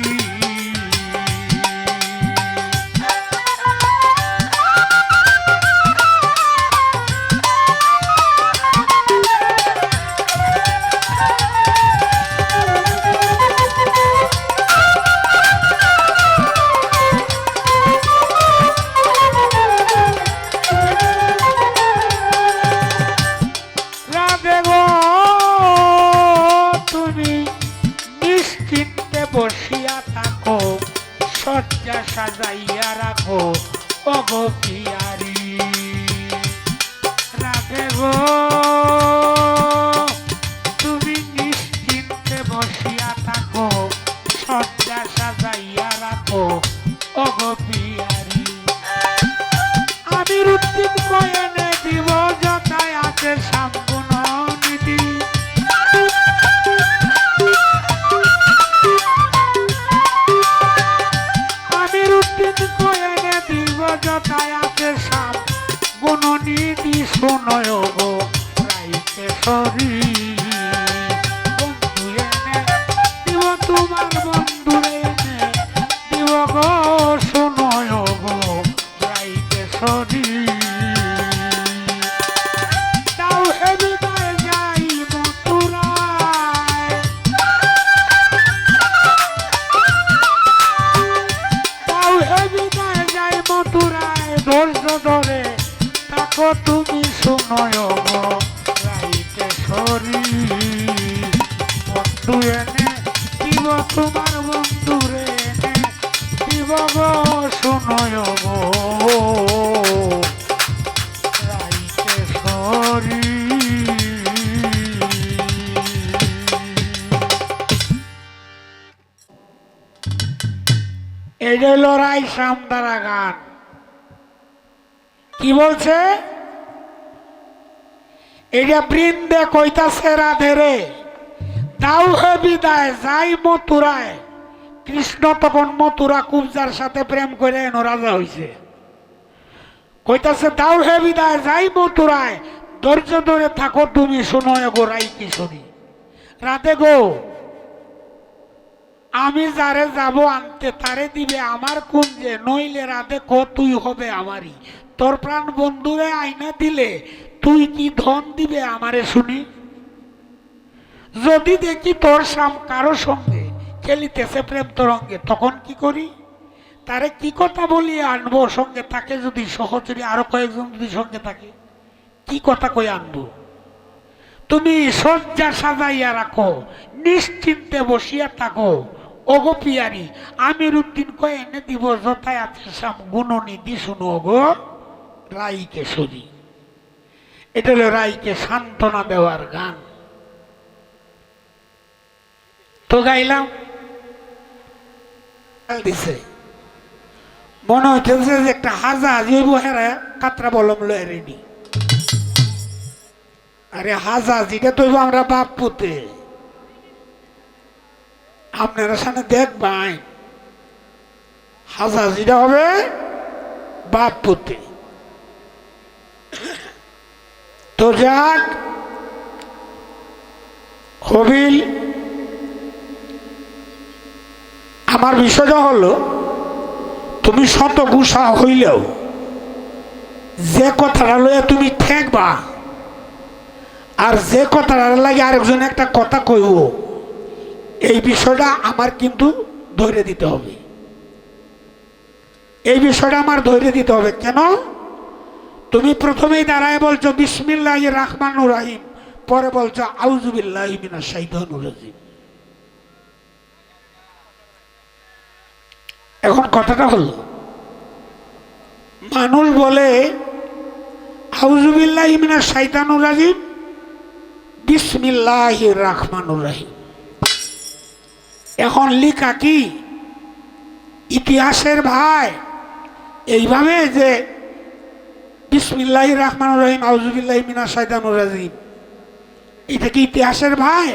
বসিয়া থাকো সজ্জা সাজাইয়া রাখো ওগো পিয়ারি রাধে গো তুমি নিশ্চিন্তে বসিয়া থাকো কথায় আছে সাম গুণনিধি শোনয় গো রাইকেশ্বরী বন্ধু এনে দিব তোমার বন্ধু এনে দিব গো শোনয় গো রাইকেশ্বরী তাও হে বিদায় যাই মথুরায় তাও হে বিদায় যাই মথুরায় ধৈর্য ধরে থাকো তুমি শোনয় গো রাইকেশ্বরী বন্ধু এনে দিব তোমার বন্ধু রে এনে দিব গো শোনয় গো রাইকেশ্বরী এটা হলো রাই সামদারা গান কি বলছে এটা বৃন্দে কইতাছে রাধে রে দাও হে বিদায় যাই মথুরায় কৃষ্ণ তখন মথুরা কুবজার সাথে প্রেম করে এনো রাজা হইছে কইতাছে দাও হে বিদায় যাই মথুরায় ধৈর্য ধরে থাকো তুমি শোনয় গো রাই কিশোরী রাধে গো আমি যারে যাব আনতে তারে দিবে আমার কুঞ্জে নইলে রাধে কো তুই হবে আমারই তোর প্রাণ বন্ধুরে আইনা দিলে তুই কি ধন দিবে আমারে শুনি যদি দেখি তোর সাম কারো সঙ্গে খেলিতেছে প্রেম তরঙ্গে তখন কি করি তারে কি কথা বলিয়ে আনবো সঙ্গে থাকে যদি সহচরী আরো কয়েকজন যদি সঙ্গে থাকে কি কথা কই আনবো তুমি শয্যা সাজাইয়া রাখো নিশ্চিন্তে বসিয়া থাকো ওগো পিয়ারি আমির উদ্দিন কয়ে এনে দিব যথায় আছে সাম গুণনিধি শুনো গো রাইকেশ্বরী এটা হলো রাইকে সান্ত্বনা দেওয়ার গান তো গাইলাম দিছে মনে হইতেছে যে একটা হাজাজ হেরা কাতরা বলম লয় রেডি আরে হাজাজ এটা তো আমরা বাপ পুতে আপনারা সামনে দেখবেন হাজাজ এটা হবে বাপ পুতে তো যাক হবিল আমার বিষয়টা হলো তুমি শত গুসা হইলেও যে কথাটা লইয়া তুমি ঠেকবা আর যে কথাটা লাগে আরেকজন একটা কথা কইব এই বিষয়টা আমার কিন্তু ধৈর্য দিতে হবে এই বিষয়টা আমার ধৈর্য দিতে হবে কেন তুমি প্রথমেই দাঁড়ায় বলছো বিসমিল্লাহির রহমানির রহিম পরে বলছো আউযু বিল্লাহি মিনাশ শাইতানির রাজিম এখন কথাটা হলো মানুষ বলে আউযু বিল্লাহি মিনাশ শাইতানির রাজিম বিসমিল্লাহির রহমানির রহিম এখন লিখা কি ইতিহাসের ভাই এইভাবে যে বিসমিল্লাহির রহমানির রহিম আউযু বিল্লাহি মিনাশ শাইতানির রাজিম এটা কি ইতিহাসের ভাই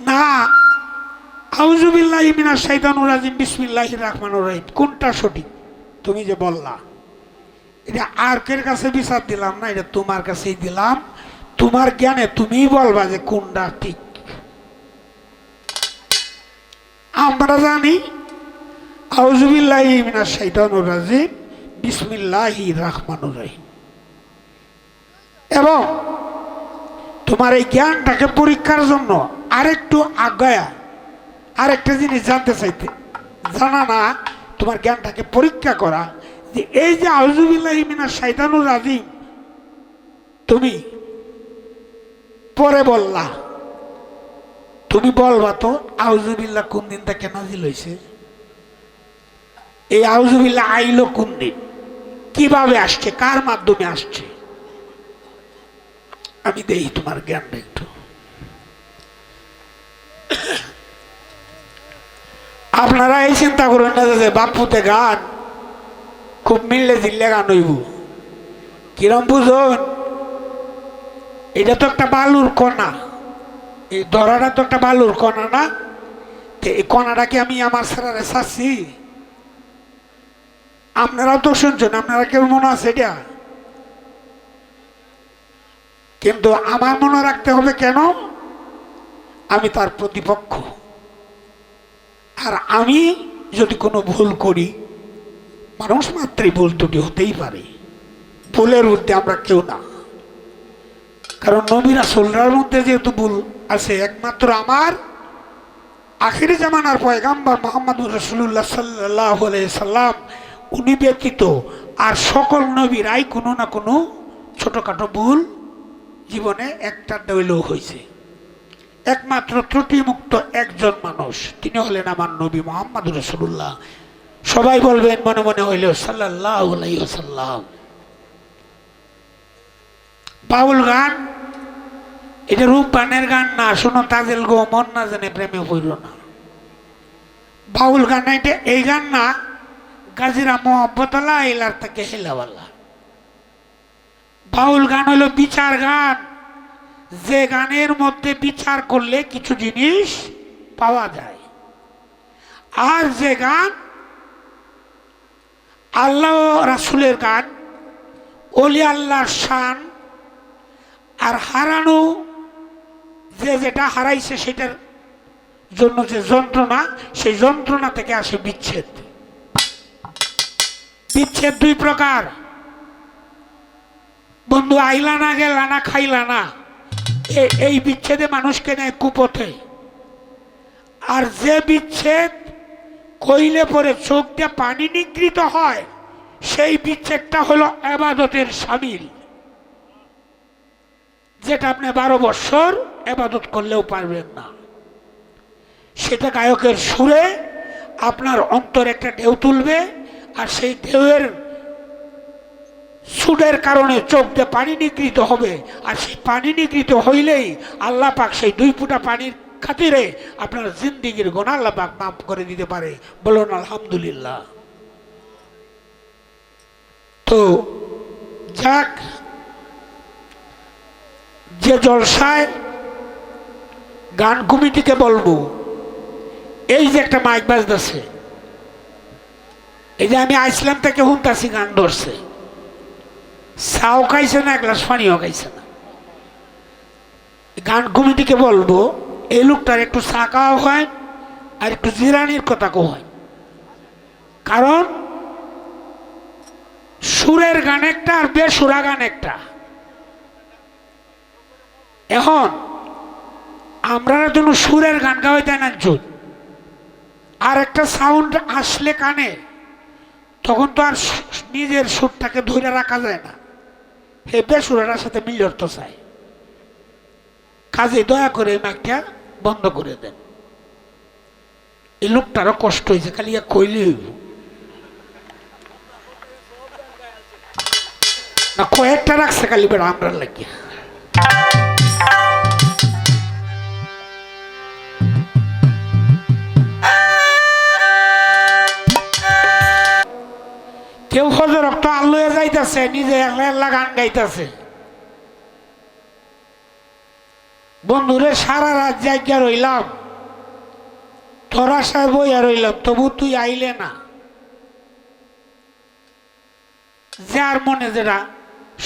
না আউযু বিল্লাহি মিনাশ শাইতানির রাজিম বিসমিল্লাহির রহমানির রহিম কোনটা সঠিক তুমি যে বললা এটা আর কের কাছে বিচার দিলাম না এটা তোমার কাছেই দিলাম তোমার জ্ঞানে তুমিই বলবা যে কোনটা ঠিক আমরা জানি আউযু বিল্লাহি মিনাশ শাইতানির রাজিম বিসমিল্লাহির রহমানির রহিম এবং তোমার এই জ্ঞানটাকে পরীক্ষার জন্য আরেকটু আগায়া আরেকটা জিনিস জানতে চাইতে জানা না তোমার জ্ঞানটাকে পরীক্ষা করা যে এই যে আউযু বিল্লাহি মিনাশ শাইতানির রাজিম তুমি পরে বললা তুমি বলবা তো আউযু বিল্লাহ কোন দিন থেকে নাজিল হয়েছে এই আউযু বিল্লাহ আইলো কোন দিন কিভাবে আসছে কার মাধ্যমে আসছে আমি দেখি তোমার জ্ঞানটা একটু আপনারা এই চিন্তা করেন না যে বাপুতে গান খুব মিললে জিল্লে গান হইব কিরম বুঝুন এটা তো একটা বালুর কণা এই দরাটা তো একটা বালুর কণা না এই কণাটাকে আমি আমার সারারে চাচ্ছি আপনারাও তো শুনছেন, আপনারা কেউ মনে আছে এটা? কিন্তু আমার মনে রাখতে হবে কেন? আমি তার প্রতিপক্ষ, আর আমি যদি কোনো ভুল করি, মানুষ মাত্রই ভুল ত্রুটি হতেই পারে, ভুলের ঊর্ধ্বে আমরা কেউ না। কারণ নবী রাসূলদের মধ্যে যেহেতু ভুল আছে, একমাত্র আমার আখিরি জামানার পয়গাম্বর মুহাম্মদুর রাসূলুল্লাহ সাল্লাল্লাহু আলাইহি সাল্লাম উনি ব্যতীত আর সকল নবীরাই কোনো না কোনো ছোটখাটো ভুল জীবনে একটা দৈলেও হয়েছে। একমাত্র ত্রুটিমুক্ত একজন মানুষ, তিনি হলেন আমার নবী মুহাম্মদুর রাসূলুল্লাহ। সবাই বলবেন মনে মনে হইলেও সাল্লাল্লাহু আলাইহি ওয়াসাল্লাম। বাউল গান এটা রূপ গানের গান না, শোনো তাজেল গো মন না জানে প্রেমে হইল না। বাউল গান এটা এই গান না, গাজিরা মোহাব্বতলা এলার থেকে হেলাওয়ালা। বাউল গান হলো বিচার গান, যে গানের মধ্যে বিচার করলে কিছু জিনিস পাওয়া যায়। আর যে গান আল্লাহ রাসূলের গান, ওলি আল্লাহর শান, আর হারানো যে যেটা হারাইছে সেটার জন্য যে যন্ত্রণা, সেই যন্ত্রণা থেকে আসে বিচ্ছেদ। বিচ্ছেদ দুই প্রকার, বন্ধু আইলা না গেলা না খাইলা না, এই বিচ্ছেদে মানুষকে নেয় কুপথে। আর যে বিচ্ছেদ কইলে পরে চোখ দিয়ে পানি নিগৃহীত হয়, সেই বিচ্ছেদটা হলো ইবাদতের শামিল, যেটা আপনি 12 বছর ইবাদত করলেও পারবেন না। সেটা গায়কের সুরে আপনার অন্তর একটা ঢেউ তুলবে, আর সেই ঢেউয়ের সুরের কারণে চোখ দিয়ে পানি নিগৃহীত হবে। আর সেই পানি নিগৃহীত হইলেই আল্লাহ পাক সেই 2 ফোঁটা পানির খাতিরে আপনার জিন্দিগির গুনাহ আল্লাহ পাক মাফ করে দিতে পারে। বলুন আলহামদুলিল্লাহ। তো যাক, যে জলসায় গান কমিটিকে বলবো, এই যে একটা মাইক বাজতেছে, এই যে আমি আইসলাম থেকে শুনতাছি গান ধরছে, চাও খাইছে না, এক গ্লাস পানিও খাইছে না। গান কমিটিকে বলবো এই লোকটার একটু চা খাওয়া হয় আর একটু জিরানির কথা কো হয়। কারণ সুরের গান একটা আর বেসুরা গান একটা। এখন আমরা যেন সুরের গান গাওয়াইতে না, আর একটা সাউন্ড আসলে কানে, তখন তো আর নিজের সুরটাকে ধরে রাখা যায় না, হে বেসুরার সাথে মিলিয়ে তো চাই। কাজে দয়া করে মাইকটা বন্ধ করে দেন। এই লোকটারও কষ্ট হয়েছে, খালি কইলে হইব না, কয়েকটা রাখছে খালি বেড়া আমরা লাগিয়া। কেউ ফজর রক্ত আল্লুয়ে যাইতেছে, নিজে একলা একলা গান গাইতেছে। বন্ধুরে সারা রাত জায়গা রইলাম, তোর আশায় বইয়া রইলাম, তবু তুই আইলে না। যার মনে যেটা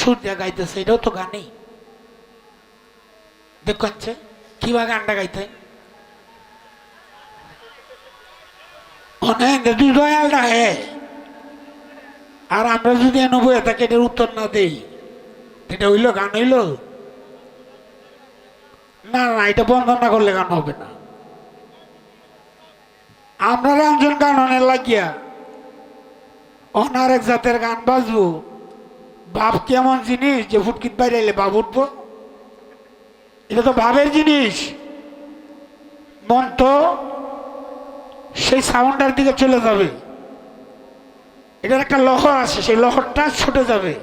সূর্য গাইতেছে, এটাও তো গানেই। দেখছে কিবা গানটা গাইতে অনেক দুই দয়ালটা হে। আর আমরা যদি বইয়া তাকে এটার উত্তর না দেই, এটা হইল গান হইল না? না, এটা বন্ধ না করলে গান হবে না। আমরা একজন গান অনেক লাগিয়া অনার এক জাতের গান বাজবো, ভাব কেমন জিনিস যে ফুটকিট বাইরে এলে ভাব উঠবো, এটা তো ভাবের জিনিস। মন তো সেই সাউন্ডের দিকে চলে যাবে, এটার একটা লহর আছে, সেই লহরটা ছুটে যাবে।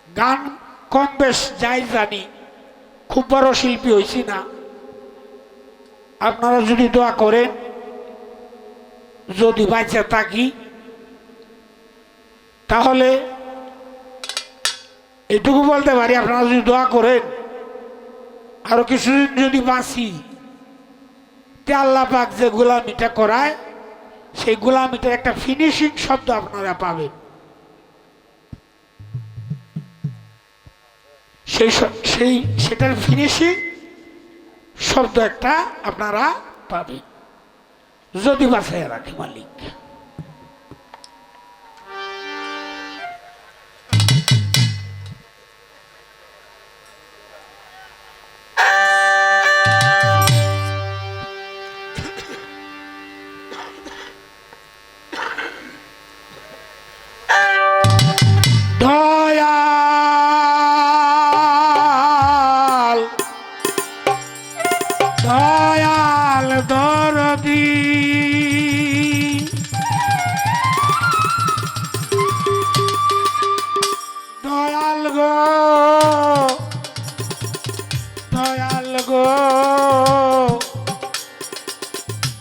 গান কম বেশ যাই জানি, খুব বড় শিল্পী হয়েছি না। আপনারা যদি দোয়া করেন, যদি বাঁচা থাকি, তাহলে এটুকু বলতে পারি, আপনারা যদি দোয়া করেন আরো কিছুদিন যদি বাঁচি, তে আল্লাহ পাক যে গোলামিটা করায় সেই গোলামিটার একটা ফিনিশিং শব্দ আপনারা পাবেন। সেটার ফিনিশিং শব্দ একটা আপনারা পাবেন যদি বাসায় রাখে মালিক। দয়াল দয়াল দরদি দয়াল গো দয়াল গো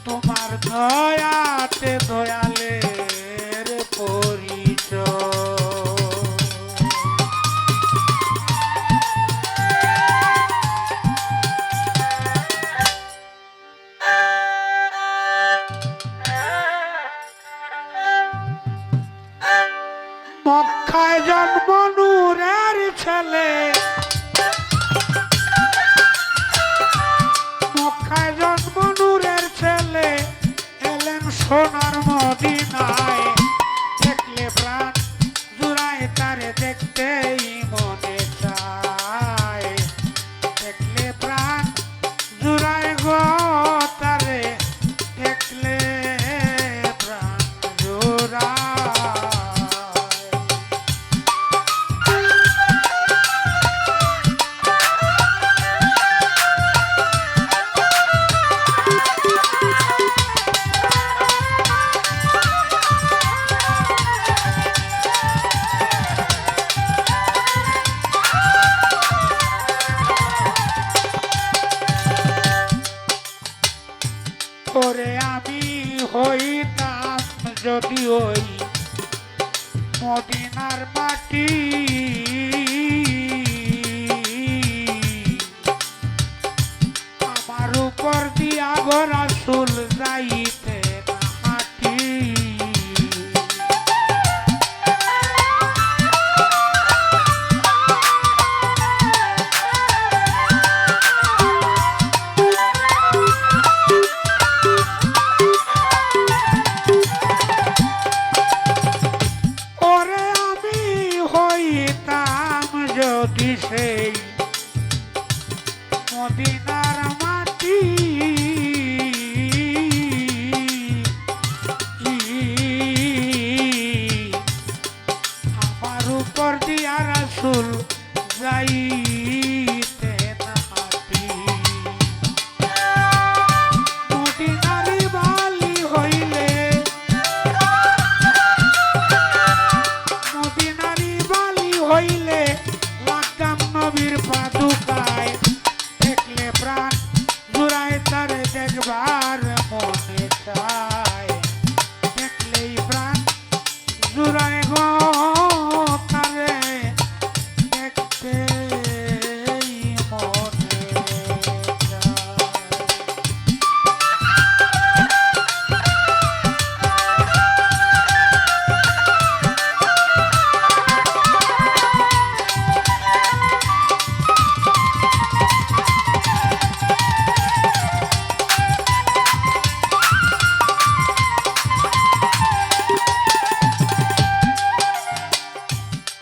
তোমার দয়াতে দয়ালের পরিচয়। মক্কায় জন্ম নূরের ছেলে, মক্কায় জন্ম নূরের ছেলে, এলেন সোনার মদিনায়। দেখলে প্রাণ জুড়ায় তারে দেখতেই মনে চায়, দেখলে প্রাণ জুড়ায় গো তারে দেখলে প্রাণ জুড়ায়। ওরে আমি হইতাম যদি ওই মদিনার মাটি, আমার উপর দিয়া গো রাসূল যাইতে না হাঁটি। ওরে আমি হইতাম যদি সেই মদিনার মাটি, আমার উপর দিয়া রাসূল যাইতে না হাঁটি। মদিনারি বালি হইলে, মদিনারি বালি হইলে লাগতাম নবীর পাদুকায়। দেখলে প্রাণ জুড়ায় তারে দেখবার মনে চায়, দেখলেই প্রাণ জুড়ায় গো তারে দেখতেই মনে চায়।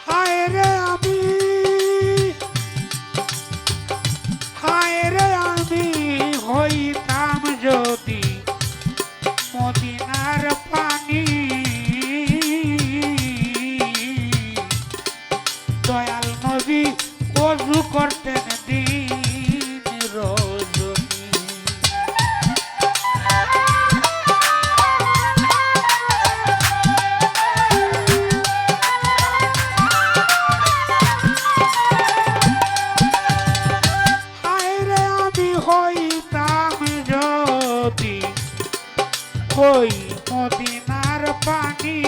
হায় রে আমি, হায় রে আমি হইতাম যদি মদিনার পানি, দয়াল নবী ওযু করতেন দিন রজনী। হায় রে আমি হইতাম যদি ওই মদিনার পানি,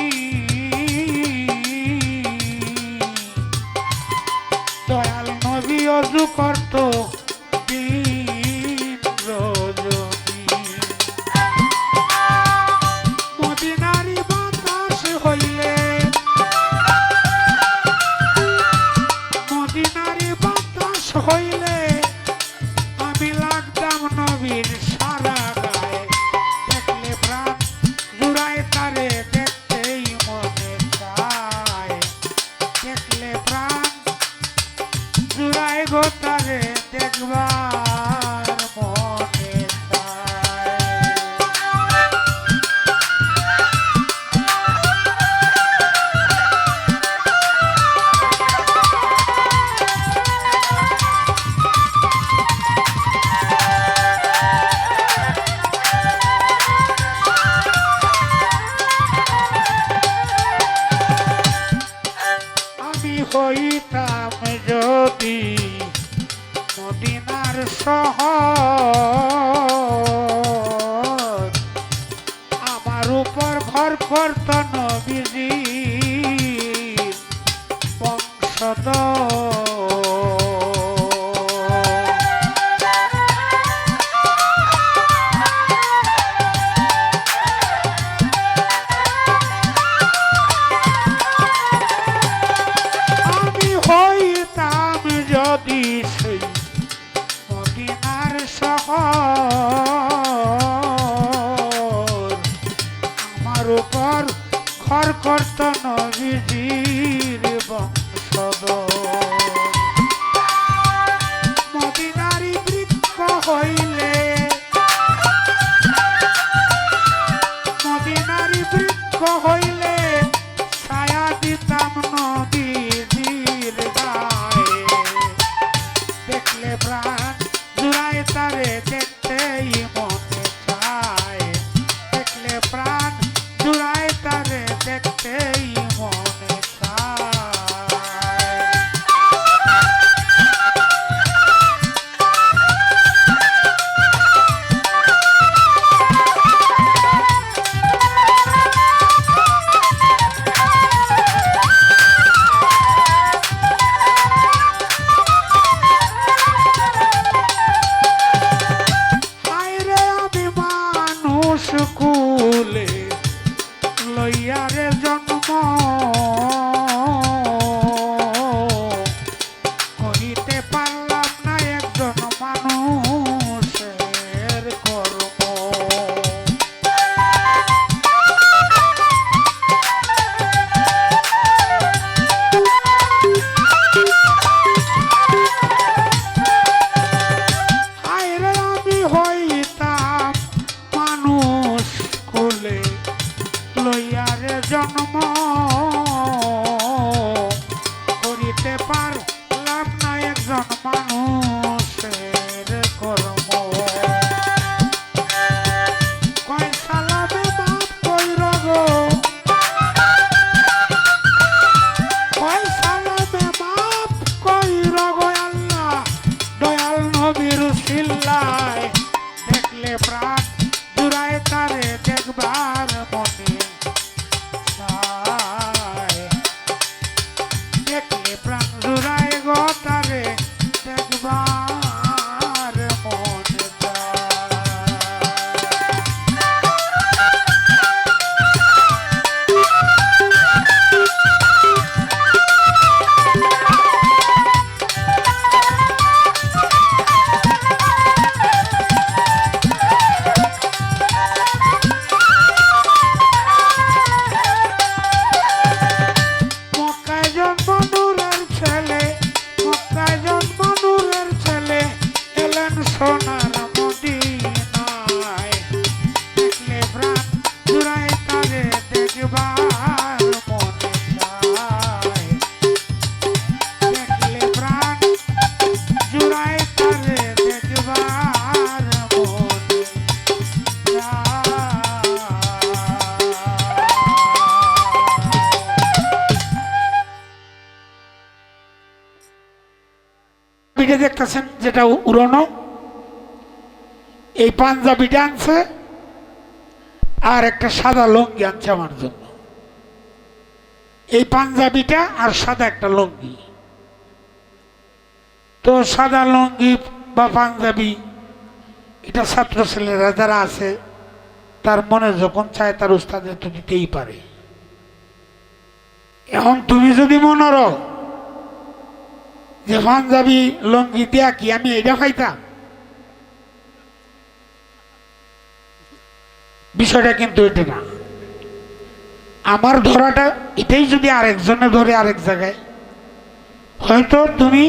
দয়াল নবী ওযু করত দিন রজনী। হইলে আমি লাগতাম নবীর সারা গায়ে, দেখলে প্রাণ জুড়ায় তারে দেখতেই মনে চায়, দেখলে প্রাণ জুড়ায় গো তারে দেখবার মনে চায়। আমি হইতাম যদি মদিনার শহর, আমার উপর ভর করত নবীজি বংশধর। আমি হইতাম যদি সেই মদিনার শহর, আমার উপর ঘর করত নবীজির বংশধর। মদিনারি বৃক্ষ হইলে, মদিনারি বৃক্ষ হইলে ছায়া দিতাম নবীজির গায়ে, দেখলে প্রাণ জুড়ায় তারে দেখতেই মনে চায়, দেখলে প্রাণ জুড়ায় তারে দেখতেই মনে চায়। হায়রে আমি মানুষ কুলে লইয়ারে জন্ম, করিতে পারলাম না একজন মানুষের কর্ম। হায়রে আমি হইতাম মানুষ কুলে লইয়ারে জন্ম, করিতে পারলাম না একজন মানুষের কর্ম। কয় সালামে মাপ কইর গো, কয় সালামে মাপ কইর গো আল্লাহ, দয়াল নবীর উসিলায়, দেখলে প্রাণ জুড়ায় তারে দেখবার মনে চায়, দেখলে প্রাণ জুড়ায় গো তারে দেখবার মনে চায়। মক্কায় জন্ম নূরের ছেলে, মক্কায় জন্ম নূরের ছেলে, এলেন সোনার মদিনায়, দেখলে প্রাণ জুড়ায় তারে দেখবার মনে চায়, দেখলে প্রাণ জুড়ায় তারে দেখবার মনে চায়। দেখতেছেন যেটা উড়ানো, এই পাঞ্জাবিটা আনছে আর একটা সাদা লুঙ্গি আনছে আমার জন্য। এই পাঞ্জাবিটা আর সাদা একটা লুঙ্গি, তো সাদা লুঙ্গি বা পাঞ্জাবি এটা ছাত্র ছেলেরা যারা আছে তার মনে যখন চায় তার উস্তাদের তো দিতেই পারে। এখন তুমি যদি মনে রো যে পাঞ্জাবি লঙ্গি দিয়া কি আমি এটা খাইতাম? বিষয়টা কিন্তু এটা না। আমার ধরাটা এটাই যদি আরেকজনে ধরে আরেক জায়গায়, হয়তো তুমি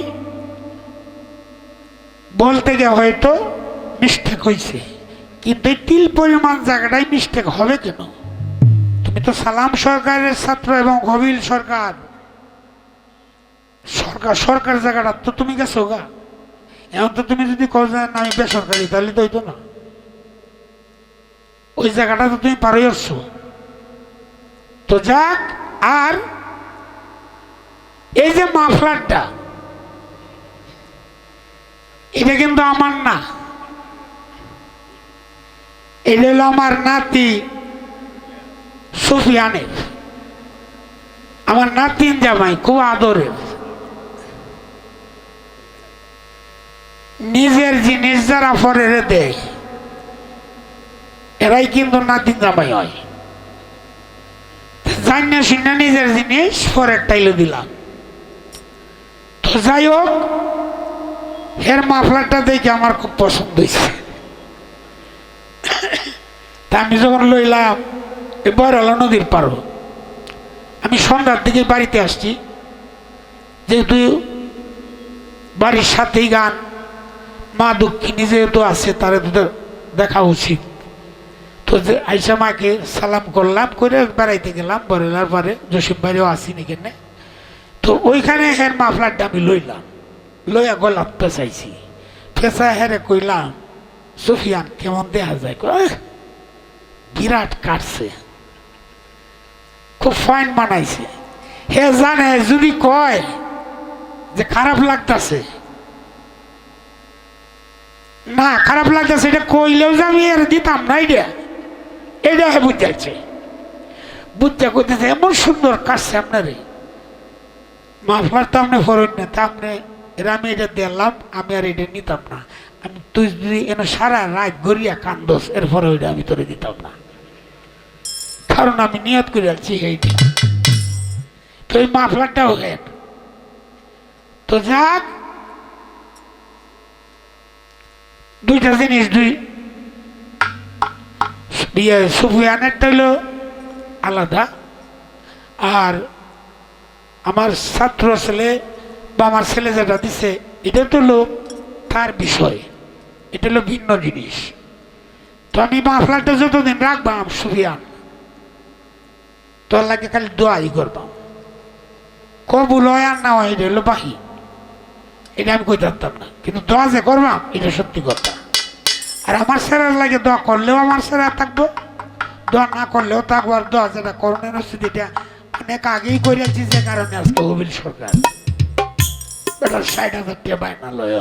বলতে গিয়ে হয়তো মিস্টেক হয়েছে, কিন্তু এই তিল পরিমাণ জায়গাটাই মিস্টেক হবে কেন? তুমি তো সালাম সরকারের ছাত্র এবং হবিল সরকার সরকার সরকার জায়গাটা তো তুমি গেছো গা। এখন তো তুমি যদি কও যে না আমি বেসরকারি, তাহলে তো হইতো না। ওই জায়গাটা তো তুমি পারই আসছো। তো যাক, আর এই যে মাফলারটা, এটা কিন্তু আমার না, এটা হলো আমার নাতি সুফিয়ানের, আমার নাতিন জামাই, খুব আদরের। নিজের জিনিস যারা পরে দেয় এরাই কিন্তু নাতিন জামাই হয়। জানি না শুনে নিজের জিনিস পরের টাইলে দিলাম। তো যাই হোক, এর মাফলারটা দেখে আমার খুব পছন্দ হয়েছে। তা আমি যখন লইলাম, এবার হলো নদীর পারো, আমি সন্ধ্যার দিকে বাড়িতে আসছি, যেহেতু বাড়ির সাথেই গান, মা দক্ষিণী যেহেতু আছে তার দেখা উচিত। তো যে আইসা মাকে সালাম করলাম, করে বেড়াইতে গেলাম, বরেলার পরে জসিম বাড়িও আসিনি কেনে। তো ওইখানে হের মাফলারটা আমি লইলাম, লইয়া গলাপ পেঁচাইছি, পেঁচা হেরে কইলাম সুফিয়ান কেমন দেখা যায়? বিরাট কাটছে, খুব ফাইন বানাইছে। হে জানে যদি কয় যে খারাপ লাগতেছে, না খারাপ লাগতেছে এটা কইলেও যে আমি আর দিতাম না, এটা হে বুঝাইছে, বুঝতে কইতেছে এমন সুন্দর কাটছে আপনারে মাফলার, তো আপনি ফরন না, তা আপনি এরা আমি এটা দিলাম, আমি আর এটা নিতাম না। আমি তুই যদি এনে সারা রাত গড়িয়া কান্দস, এরপরে ওইটা আমি তোরে দিতাম না, কারণ আমি নিয়ত করে আছি এইটা। তো এই মাফলারটাও হেন। তো যাক, দুইটা জিনিস, সুফিয়ানেরটা হইল আলাদা, আর আমার ছাত্র ছেলে বা আমার ছেলে যেটা দিছে এটা তো হলো তার বিষয়, এটা হলো ভিন্ন জিনিস। তো আমি মাফলারটা যতদিন রাখবাম সুফিয়ান, তোর লাগে খালি দোয়াই করবাম, কবুল হয় আর না হয় এটা হলো বাহি, এটা আমি কই পারতাম না, কিন্তু দোয়া যে করবাম এটা সত্যি কথা। আর আমার ছেলের লাগে দোয়া করলেও আমার ছেলে থাকবো, দোয়া না করলেও থাকবো। আর দোয়া যেটা করণের হচ্ছে এটা অনেক আগেই করেছি, যে কারণে আজকে হবিল সরকার 60,000 টাকা বায়না লয়।